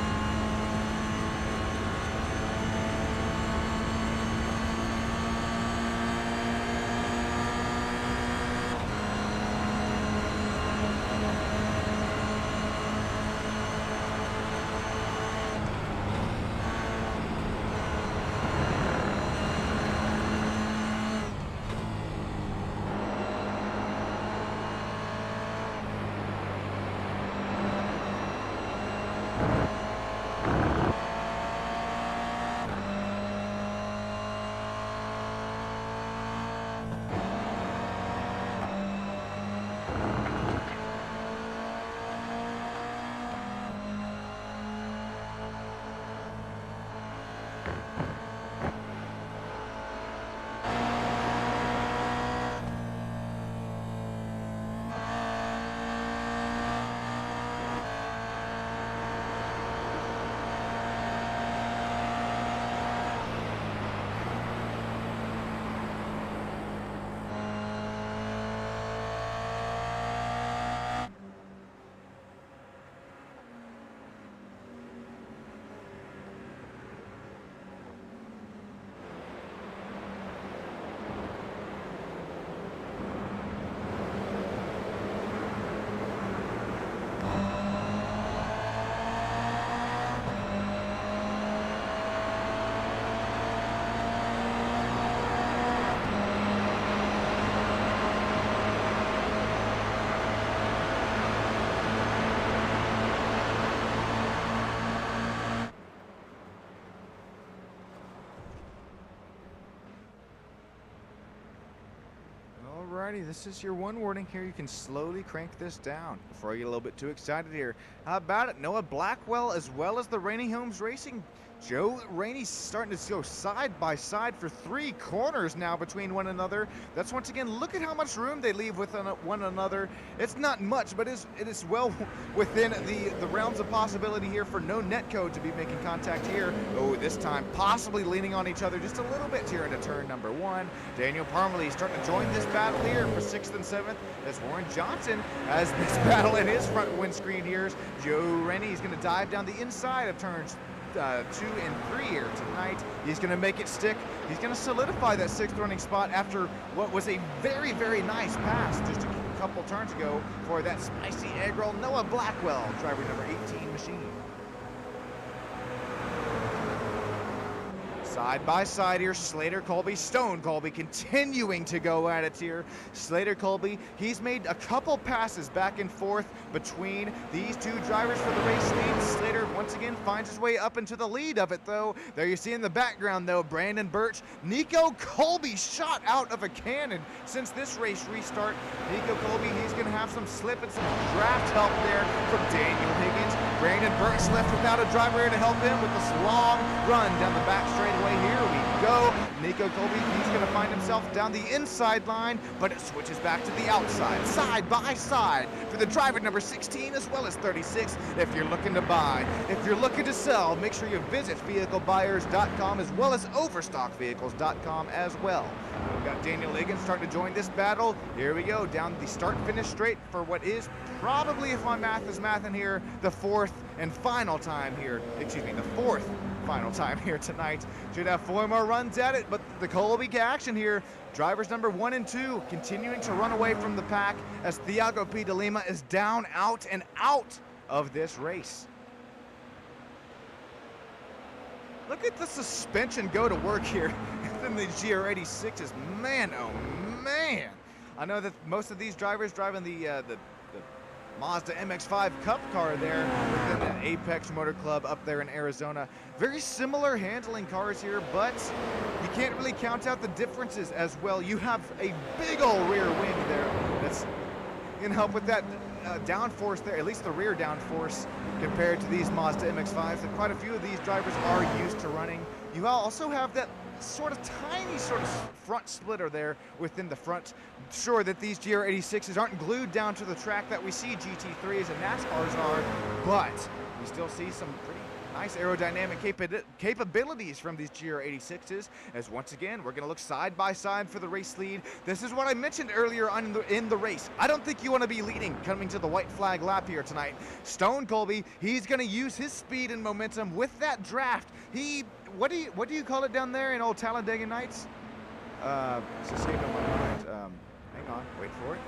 Alrighty, this is your one warning here. You can slowly crank this down before I get a little bit too excited here. How about it? Noah Blackwell as well as the Rainey Homes Racing. Joe Rainey's starting to go side by side for 3 corners now between one another. That's once again, look at how much room they leave with one another. It's not much, but it is well within the realms of possibility here for no netcode to be making contact here. Oh, this time possibly leaning on each other just a little bit here into turn number 1. Daniel Parmalee starting to join this battle here for 6th and 7th as Warren Johnson has this battle in his front windscreen here. Joe Rainey is going to dive down the inside of turns 2 and 3 here tonight. He's going to make it stick. He's going to solidify that 6th running spot after what was a very, very nice pass just a couple turns ago for that spicy egg roll, Noah Blackwell, driver number 18 machine. Side by side here, Slater Colby, Stone Colby continuing to go at it here. Slater Colby, he's made a couple passes back and forth between these 2 drivers for the race lead. Slater once again finds his way up into the lead of it though. There you see in the background though, Brandon Birch. Nico Colby shot out of a cannon since this race restart. Nico Colby, he's going to have some slip and some draft help there from Daniel Higgins. Brandon Birch left without a driver here to help him with this long run down the back straightaway. Here we go. Nico Colby, he's going to find himself down the inside line, but it switches back to the outside, side by side for the driver number 16 as well as 36. If you're looking to buy, if you're looking to sell, make sure you visit vehiclebuyers.com as well as overstockvehicles.com as well. We've got Daniel Higgins starting to join this battle. Here we go, down the start-finish straight for what is probably, if my math is mathing here, the 4th and final time here. Excuse me, the 4th final time here tonight. Should have 4 more runs at it, but the Colby action here. Drivers number 1 and 2 continuing to run away from the pack as Thiago P. de Lima is down, out, and out of this race. Look at the suspension go to work here in the GR86s. Man, oh man. I know that most of these drivers driving the Mazda MX-5 Cup car there within an Apex Motor Club up there in Arizona. Very similar handling cars here, but you can't really count out the differences as well. You have a big old rear wing there that's going to help with that downforce there, at least the rear downforce compared to these Mazda MX-5s that quite a few of these drivers are used to running. You also have that sort of tiny sort of front splitter there within the front. Sure that these GR86s aren't glued down to the track that we see GT3s and NASCARs are, but we still see some pretty nice aerodynamic capabilities from these GR86s, as once again, we're going to look side by side for the race lead. This is what I mentioned earlier on in the race. I don't think you want to be leading coming to the white flag lap here tonight. Stone Colby, he's going to use his speed and momentum with that draft. What do you call it down there in old Talladega Nights? It's escaped on my mind. Hang on, wait for it.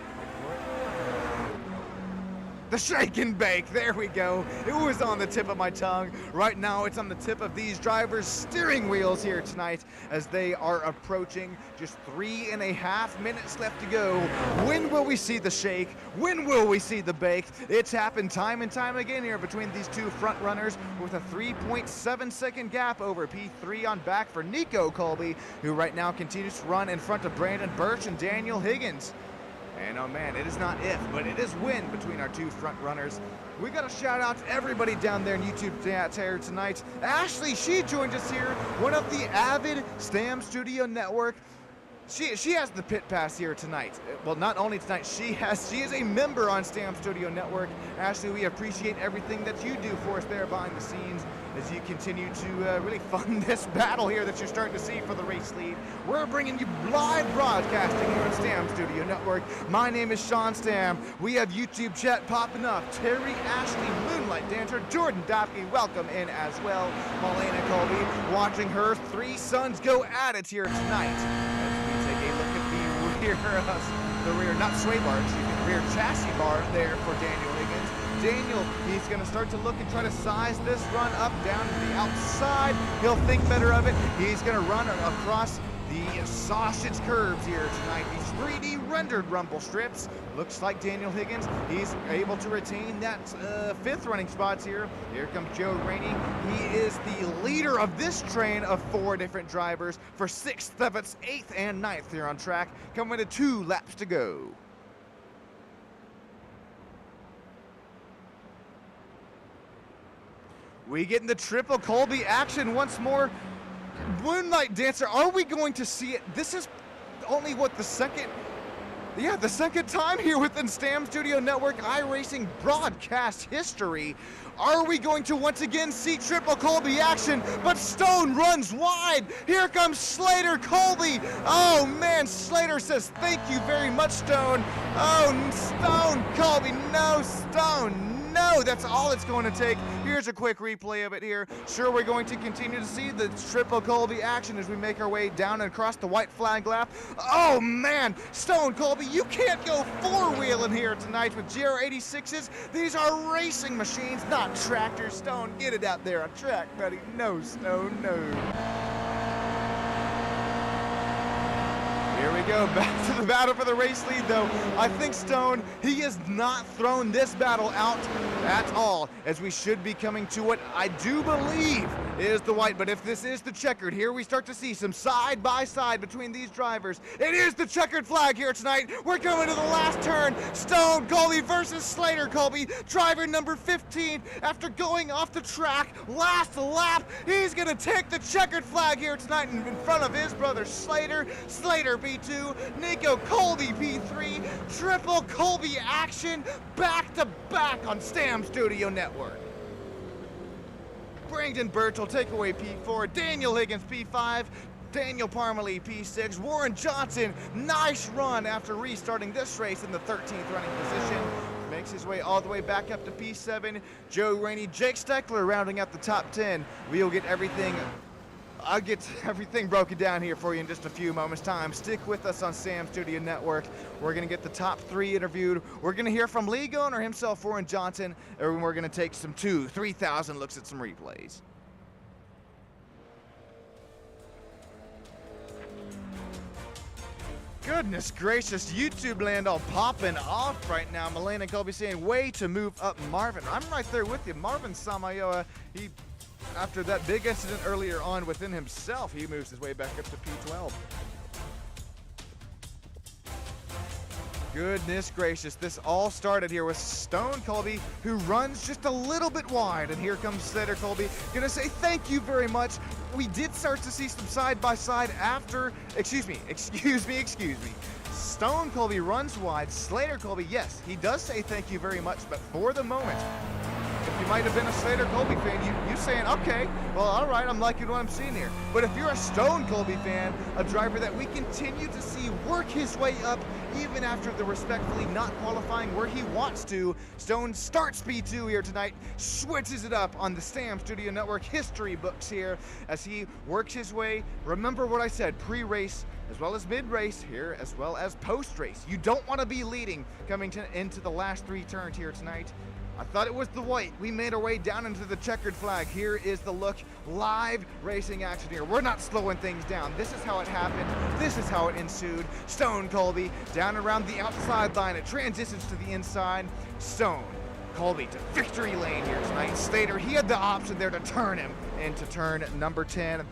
The shake and bake, there we go. It was on the tip of my tongue. Right now it's on the tip of these drivers' steering wheels here tonight as they are approaching just 3.5 minutes left to go. When will we see the shake? When will we see the bake? It's happened time and time again here between these 2 front runners with a 3.7 second gap over P3 on back for Nico Colby, who right now continues to run in front of Brandon Birch and Daniel Higgins. And oh man, it is not if, but it is when between our 2 front runners. We got a shout out to everybody down there in YouTube here tonight. Ashley, she joined us here, one of the avid Stam Studio Network. She has the pit pass here tonight. Well, not only tonight, she is a member on Stam Studio Network. Ashley, we appreciate everything that you do for us there behind the scenes as you continue to really fund this battle here that you're starting to see for the race lead. We're bringing you live broadcasting here on Stam Studio Network. My name is Sean Stam. We have YouTube chat popping up. Terry, Ashley, Moonlight Dancer, Jordan Dapke, welcome in as well. Malena Colby watching her 3 sons go at it here tonight. The rear, not sway bar, excuse me, the rear chassis bar there for Daniel Higgins. Daniel, he's going to start to look and try to size this run up down to the outside. He'll think better of it. He's going to run across the sausage curves here tonight, these 3D rendered rumble strips. Looks like Daniel Higgins, he's able to retain that fifth running spots here. Here comes Joe Rainey. He is the leader of this train of 4 different drivers for 6th, 7th, 8th, and 9th here on track, coming to 2 laps to go. We get in the triple Colby action once more. Moonlight Dancer, are we going to see it? This is only what, the second time here within Stam Studio Network iRacing broadcast history. Are we going to once again see triple Colby action? But Stone runs wide. Here comes Slater Colby. Oh man, Slater says thank you very much, Stone. Oh, Stone Colby, no, Stone. No, that's all it's going to take. Here's a quick replay of it here. Sure, we're going to continue to see the triple Colby action as we make our way down and across the white flag lap. Oh man, Stone Colby, you can't go 4-wheeling here tonight with GR86s. These are racing machines, not tractors. Stone, get it out there on track, buddy. No, Stone, no. Here we go, back to the battle for the race lead though. I think Stone, he has not thrown this battle out at all, as we should be coming to what I do believe is the white, but if this is the checkered, here we start to see some side by side between these drivers. It is the checkered flag here tonight. We're coming to the last turn. Stone Colby versus Slater Colby, driver number 15, after going off the track last lap, he's gonna take the checkered flag here tonight in front of his brother Slater. Slater P2, Nico Colby P3, triple Colby action back to back on Stam Studio Network. Brandon Birch will take away P4, Daniel Higgins P5, Daniel Parmalee P6, Warren Johnson, nice run after restarting this race in the 13th running position. Makes his way all the way back up to P7. Joe Rainey, Jake Steckler rounding out the top 10. We'll get everything. I'll get everything broken down here for you in just a few moments' time. Stick with us on Stam Studio Network. We're going to get the top 3 interviewed. We're going to hear from league owner himself, Warren Johnson, and we're going to take some 3,000 looks at some replays. Goodness gracious, YouTube land all popping off right now. Milena Colby saying, way to move up Marvin. I'm right there with you. Marvin Samayoa, after that big incident earlier on within himself, he moves his way back up to P12. Goodness gracious, this all started here with Stone Colby, who runs just a little bit wide, and here comes Slater Colby, gonna say thank you very much. We did start to see some side-by-side after, excuse me. Stone Colby runs wide, Slater Colby, yes, he does say thank you very much, but for the moment, if you might have been a Slater Colby fan, you saying, okay, well, all right, I'm liking what I'm seeing here. But if you're a Stone Colby fan, a driver that we continue to see work his way up, even after the respectfully not qualifying where he wants to, Stone starts P2 here tonight, switches it up on the Stam Studio Network history books here as he works his way. Remember what I said, pre-race, as well as mid-race here, as well as post-race. You don't want to be leading coming into the last 3 turns here tonight. I thought it was the white. We made our way down into the checkered flag. Here is the look. Live racing action here. We're not slowing things down. This is how it happened. This is how it ensued. Stone Colby down around the outside line. It transitions to the inside. Stone Colby to victory lane here tonight. Slater, he had the option there to turn him into turn number 10.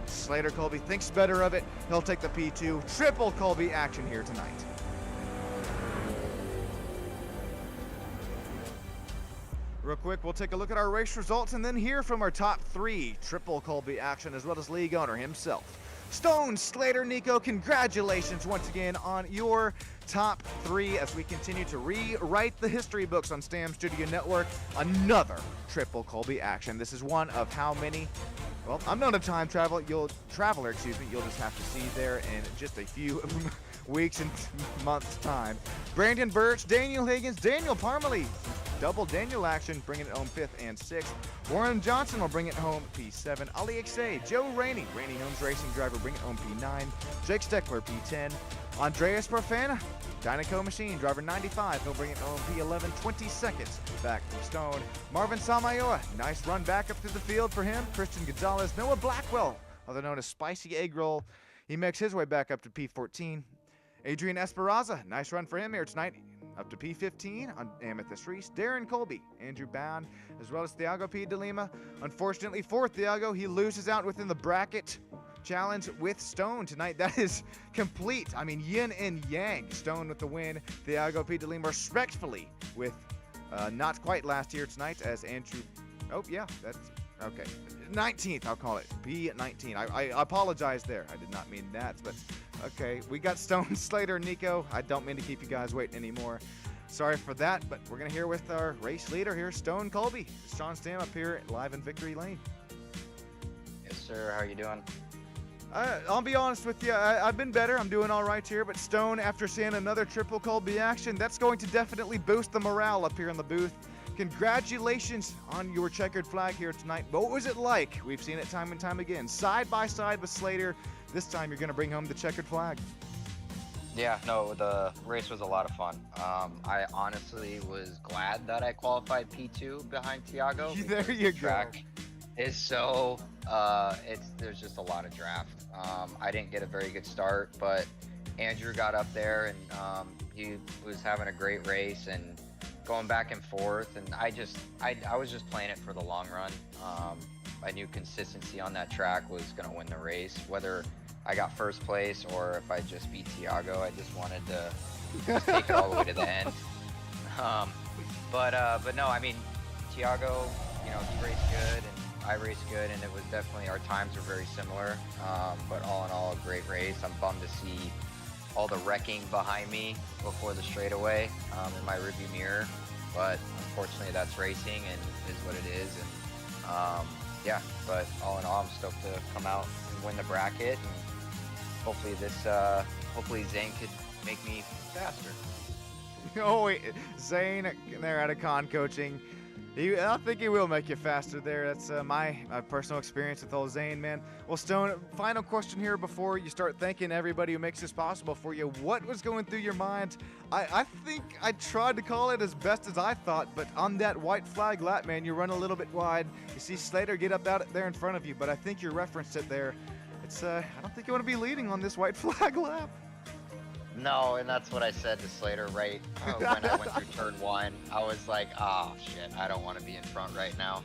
Slater Colby thinks better of it. He'll take the P2. Triple Colby action here tonight. Real quick, we'll take a look at our race results and then hear from our top 3 triple Colby action, as well as league owner himself. Stone, Slater, Nico, congratulations once again on your top 3 as we continue to rewrite the history books on Stam Studio Network. Another triple Colby action. This is one of how many? Well, I'm not a time traveler. You'll just have to see there in just a few weeks and months time. Brandon Birch, Daniel Higgins, Daniel Parmalee. Double Daniel action, bringing it home 5th and 6th. Warren Johnson will bring it home P7. Ali Xay, Joe Rainey, Rainey Homes Racing driver, bring it home P9. Jake Steckler, P10. Andreas Profana, Dynaco Machine, driver 95, he'll bring it home P11, 20 seconds back from Stone. Marvin Samayoa, nice run back up through the field for him. Christian Gonzalez, Noah Blackwell, other known as Spicy Egg Roll. He makes his way back up to P14. Adrian Esperanza, nice run for him here tonight. Up to P15 on Amethyst Reese. Darren Colby, Andrew Bound, as well as Thiago P. de Lima. Unfortunately for Thiago, he loses out within the bracket challenge with Stone tonight. That is complete. I mean, yin and yang. Stone with the win. Thiago P. de Lima respectfully with not quite last year tonight as Andrew. Oh, yeah, that's okay. 19th, I'll call it. P19. I apologize there. I did not mean that, but okay. We got Stone, Slater, and Nico. I don't mean to keep you guys waiting anymore. Sorry for that, but we're going to hear with our race leader here, Stone Colby. Sean Stam up here live in Victory Lane. Yes, sir. How are you doing? I'll be honest with you. I've been better. I'm doing all right here. But Stone, after seeing another triple Colby action, that's going to definitely boost the morale up here in the booth. Congratulations on your checkered flag here tonight. What was it like? We've seen it time and time again. Side by side with Slater. This time you're going to bring home the checkered flag. Yeah, no, the race was a lot of fun. I honestly was glad that I qualified P2 behind Thiago. There you the track is so, there's just a lot of draft. I didn't get a very good start, but Andrew got up there and he was having a great race and going back and forth. And I was just playing it for the long run. I knew consistency on that track was going to win the race, whether I got first place or if I just beat Thiago. I just wanted to just take it all the way to the end. But no, I mean, Thiago, you know, he raced good and I raced good, and it was definitely, our times were very similar. But all in all, a great race. I'm bummed to see all the wrecking behind me before the straightaway in my rearview mirror. But unfortunately, that's racing and is what it is. And yeah, but all in all, I'm stoked to come out and win the bracket. And hopefully Zane could make me faster. Oh, wait. Zane there at a con coaching. I think he will make you faster there. That's my personal experience with old Zane, man. Well, Stone, final question here before you start thanking everybody who makes this possible for you. What was going through your mind? I think I tried to call it as best as I thought, but on that white flag lap, man, you run a little bit wide. You see Slater get up out there in front of you, but I think you referenced it there. It's I don't think you want to be leading on this white flag lap. No, and that's what I said to Slater right when I went through turn one. I was like, oh shit, I don't want to be in front right now.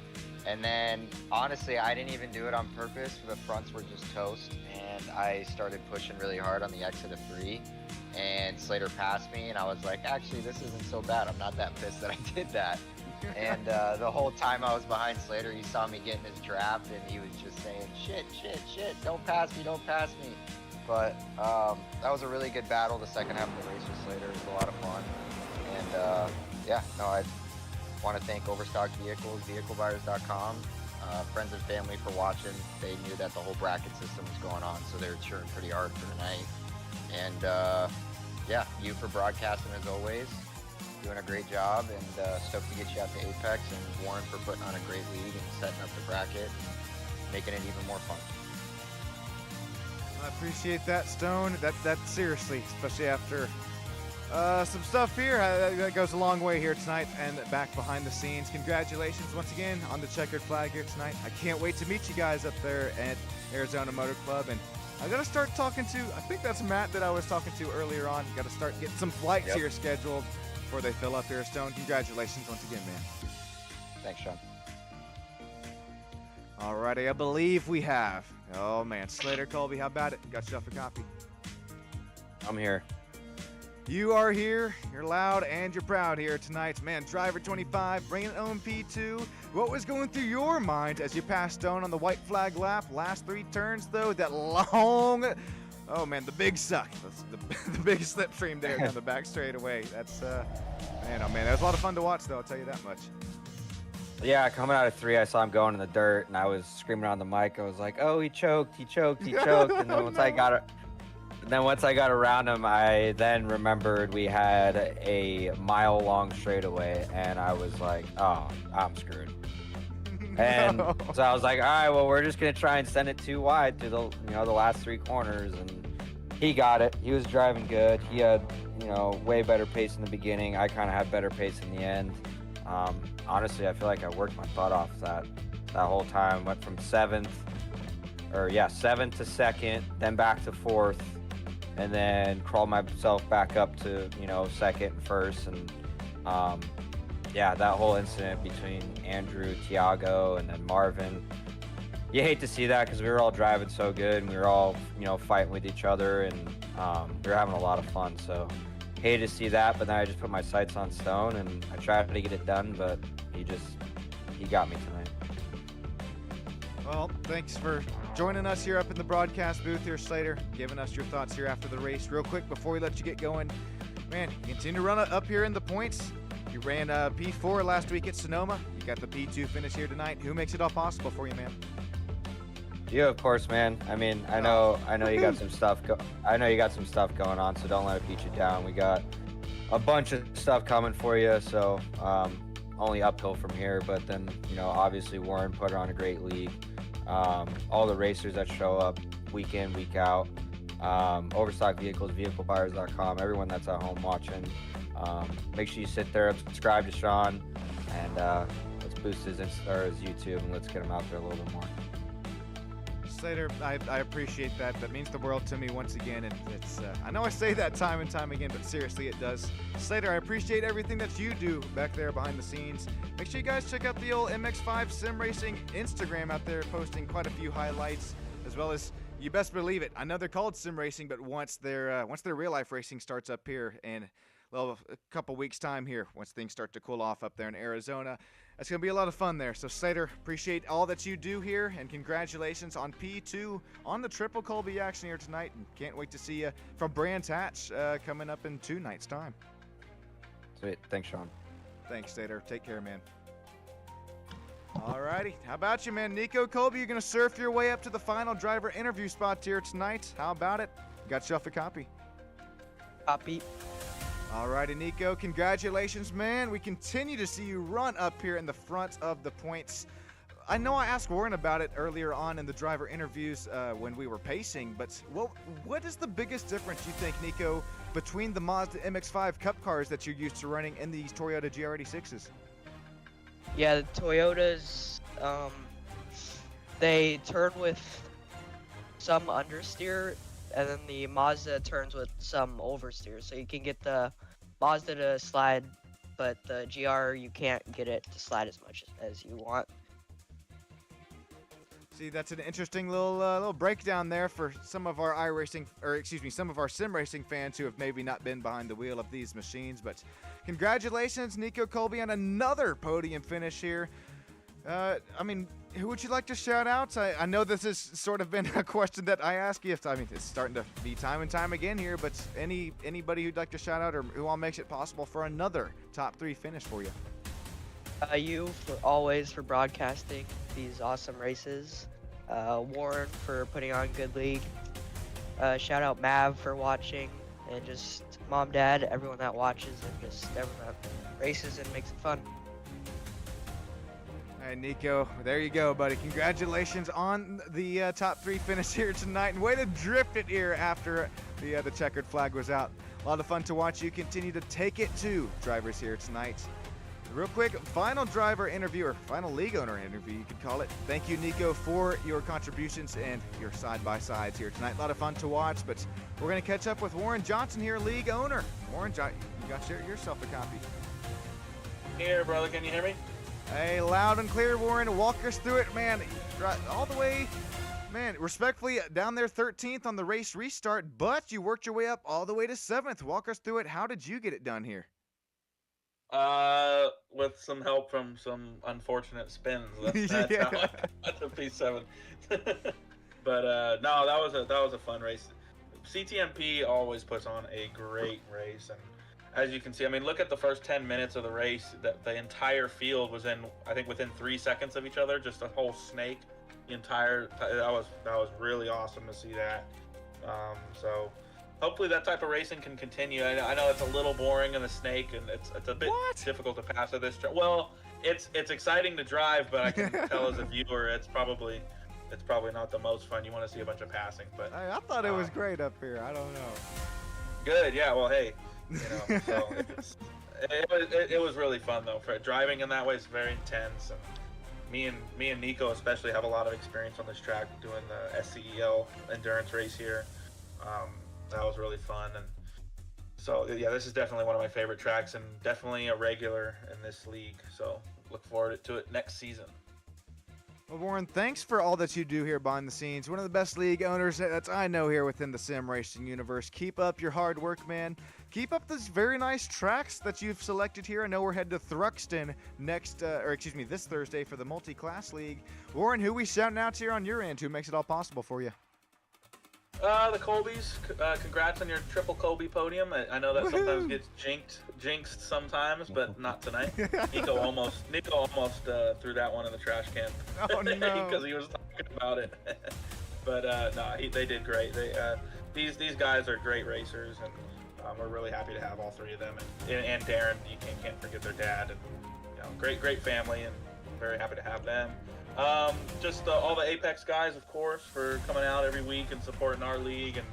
And then honestly, I didn't even do it on purpose. The fronts were just toast, and I started pushing really hard on the exit of 3, and Slater passed me, and I was like, actually, this isn't so bad. I'm not that pissed that I did that. And the whole time I was behind Slater, he saw me getting his draft, and he was just saying, shit, don't pass me, don't pass me. But that was a really good battle. The second half of the race with Slater was a lot of fun. And yeah, no, I want to thank Overstock Vehicles, vehiclebuyers.com, friends and family for watching. They knew that the whole bracket system was going on, so they were cheering pretty hard for tonight. And yeah, you for broadcasting as always, doing a great job, and stoked to get you out to Apex, and Warren for putting on a great league and setting up the bracket, and making it even more fun. I appreciate that, Stone. That seriously, especially after some stuff here, that goes a long way here tonight and back behind the scenes. Congratulations once again on the checkered flag here tonight. I can't wait to meet you guys up there at Arizona Motor Club, and I gotta start talking to, I think that's Matt that I was talking to earlier on. Gotta start getting some flights here scheduled before they fill up here. Stone, congratulations once again, man. Thanks, Sean. Alrighty, I believe we have. Oh man, Slater, Colby, how about it? Got yourself a copy. I'm here. You are here, you're loud, and you're proud here tonight. Man, driver 25, bringing it home P2. What was going through your mind as you passed Stone on the white flag lap? Last 3 turns, though, that long, oh man, the big suck. The big slipstream there down the back straightaway. That's, man, oh man, that was a lot of fun to watch, though, I'll tell you that much. Yeah, coming out of 3, I saw him going in the dirt, and I was screaming on the mic. I was like, "Oh, he choked! He choked! He choked!" And then once I got around him, I then remembered we had a mile-long straightaway, and I was like, "Oh, I'm screwed." And so I was like, "All right, well, we're just gonna try and send it too wide to the the last 3 corners." And he got it. He was driving good. He had way better pace in the beginning. I kind of had better pace in the end. Honestly, I feel like I worked my butt off that whole time. Went from 7th, 7th to 2nd, then back to 4th, and then crawled myself back up to 2nd and 1st, and yeah, that whole incident between Andrew, Tiago, and then Marvin. You hate to see that because we were all driving so good and we were all fighting with each other, and we were having a lot of fun. So hated to see that, but then I just put my sights on Stone and I tried to get it done, but he got me tonight. Well, thanks for joining us here up in the broadcast booth here, Slater, giving us your thoughts here after the race. Real quick, before we let you get going, man, you continue to run up here in the points. You ran P4 last week at Sonoma. You got the P2 finish here tonight. Who makes it all possible for you, man? You, of course, man. I mean, I know you got some stuff. I know you got some stuff going on, so don't let it beat you down. We got a bunch of stuff coming for you, so only uphill from here. But then, obviously Warren put on a great league. All the racers that show up week in, week out, Overstock Vehicles, vehiclebuyers.com, everyone that's at home watching. Make sure you sit there and subscribe to Sean, and let's boost his YouTube, and let's get him out there a little bit more. Slater, I appreciate that. That means the world to me once again, and it's I know I say that time and time again, but seriously it does. Slater, I appreciate everything that you do back there behind the scenes. Make sure you guys check out the old MX5 Sim Racing Instagram out there, posting quite a few highlights, as well as, you best believe it, I know they're called sim racing, but once their real life racing starts up here in a couple weeks time here, once things start to cool off up there in Arizona, it's going to be a lot of fun there. So Slater, appreciate all that you do here, and congratulations on P2 on the Triple Colby action here tonight, and can't wait to see you from Brands Hatch coming up in 2 nights time. Sweet. Thanks, Sean. Thanks, Slater. Take care, man. Alrighty, how about you, man? Nico Colby, you're going to surf your way up to the final driver interview spot here tonight. How about it? Got yourself a copy. Copy. Alrighty, Nico, congratulations, man. We continue to see you run up here in the front of the points. I know I asked Warren about it earlier on in the driver interviews when we were pacing, but what is the biggest difference, you think, Nico, between the Mazda MX-5 Cup cars that you're used to running and these Toyota GR86s? Yeah, the Toyotas, they turn with some understeer, and then the Mazda turns with some oversteer. So you can get the Mazda to slide, but the GR, you can't get it to slide as much as you want. See, that's an interesting little breakdown there for some of our some of our sim racing fans who have maybe not been behind the wheel of these machines. But congratulations, Nico Colby, on another podium finish here. I mean, who would you like to shout out? I know this has sort of been a question that I ask you. I mean, it's starting to be time and time again here, but anybody who'd like to shout out, or who all makes it possible for another top 3 finish for you? You for broadcasting these awesome races. Warren for putting on good league. Shout out Mav for watching, and just mom, dad, everyone that watches, and just everyone that races and makes it fun. All right, Nico, there you go, buddy. Congratulations on the top 3 finish here tonight, and way to drift it here after the checkered flag was out. A lot of fun to watch you continue to take it to drivers here tonight. Real quick, final driver interview, or final league owner interview, you could call it. Thank you, Nico, for your contributions and your side-by-sides here tonight. A lot of fun to watch, but we're going to catch up with Warren Johnson here, league owner. Warren, you got yourself a copy. Here, brother, can you hear me? Hey, loud and clear, Warren. Walk us through it, man. All the way, man, respectfully, down there 13th on the race restart, but you worked your way up all the way to 7th. Walk us through it. How did you get it done here? With some help from some unfortunate spins. That's Yeah. how I got to P7. But no, that was a fun race. CTMP always puts on a great race, and as you can see, I mean, look at the first 10 minutes of the race. That the entire field was within 3 seconds of each other, just a whole snake. That was really awesome to see that. So hopefully that type of racing can continue. I know it's a little boring in the snake, and it's a bit difficult to pass at this. Well, it's exciting to drive, but I can tell as a viewer, it's probably not the most fun. You want to see a bunch of passing, but I thought it was great up here. I don't know. Good, yeah. Well, hey, so it was really fun though. For driving in that way, it's very intense, and me and Nico especially have a lot of experience on this track doing the SCEL endurance race here. That was really fun, and so yeah, this is definitely one of my favorite tracks and definitely a regular in this league. So look forward to it next season. Well, Warren, thanks for all that you do here behind the scenes. One of the best league owners that I know here within the sim racing universe. Keep up your hard work, man. Keep up these very nice tracks that you've selected here. I know we're headed to Thruxton this Thursday for the multi-class league. Warren, who we shouting out here on your end? Who makes it all possible for you? The Colbys, congrats on your triple Colby podium. I know that sometimes gets jinxed sometimes, but not tonight. Nico almost threw that one in the trash can. Oh no! Because he was talking about it. But they did great. These guys are great racers, and we're really happy to have all three of them. And Darren, you can't forget their dad, and great family, and very happy to have them. Just all the Apex guys, of course, for coming out every week and supporting our league, and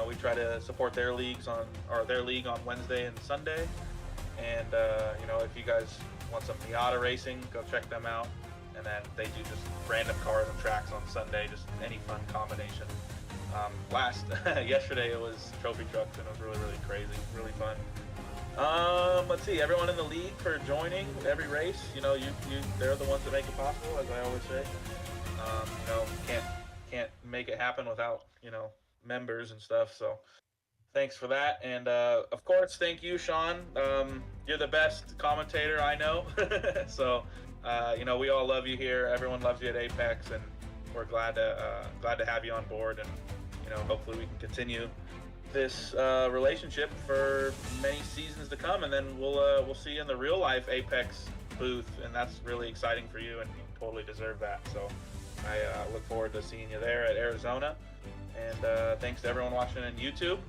we try to support their league on Wednesday and Sunday. And if you guys want some Miata racing, go check them out. And then they do just random cars and tracks on Sunday, just any fun combination. Yesterday it was trophy trucks, and it was really crazy, really fun. Let's see, everyone in the league for joining every race. They're the ones that make it possible, as I always say. Can't make it happen without, members and stuff. So thanks for that. And, of course, thank you, Sean. You're the best commentator I know. So, we all love you here. Everyone loves you at Apex, and we're glad to have you on board. And, hopefully we can continue this relationship for many seasons to come, and then we'll see you in the real life Apex booth, and that's really exciting for you, and you totally deserve that. So I look forward to seeing you there at Arizona, and thanks to everyone watching on YouTube,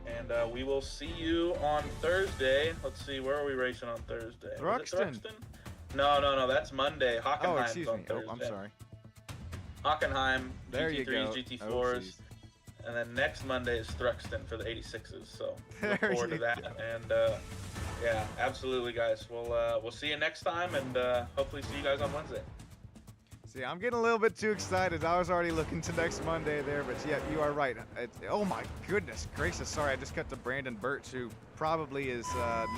and we will see you on Thursday. Let's see, where are we racing on Thursday? Thruxton. No, that's Monday. Hockenheim's Oh, excuse on me. Thursday. Oh, I'm sorry. Hockenheim, There you GT3s, go. GT4s. Oh, jeez. And then next Monday is Thruxton for the 86s, so look There forward to you that. go. And yeah, absolutely, guys. We'll see you next time, and hopefully see you guys on Wednesday. See, I'm getting a little bit too excited. I was already looking to next Monday there, but yeah, you are right. Oh my goodness gracious! Sorry, I just cut to Brandon Birch, who probably is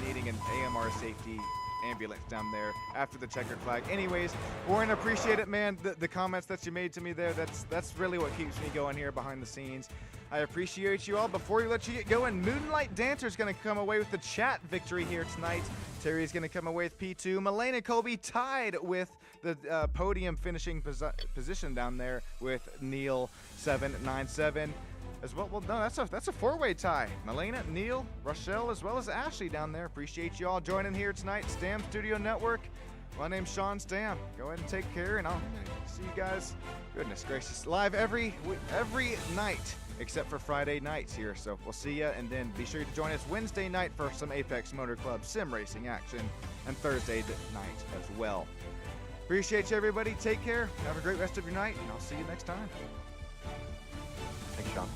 needing an AMR safety ambulance down there after the checkered flag. Anyways, Warren, appreciate it, man. The comments that you made to me there, that's really what keeps me going here behind the scenes. I appreciate you all. Before we let you get going, Moonlight Dancer's going to come away with the chat victory here tonight. Terry's going to come away with P2. Malane and Colby tied with the podium finishing position down there with Neil 797. As well, no, that's a four-way tie. Malena, Neil, Rochelle, as well as Ashley down there. Appreciate you all joining here tonight. Stam Studio Network. My name's Sean Stam. Go ahead and take care, and I'll see you guys. Goodness gracious, live every night except for Friday nights here. So we'll see you, and then be sure to join us Wednesday night for some Apex Motor Club sim racing action, and Thursday night as well. Appreciate you, everybody. Take care. Have a great rest of your night, and I'll see you next time. Thanks, Sean.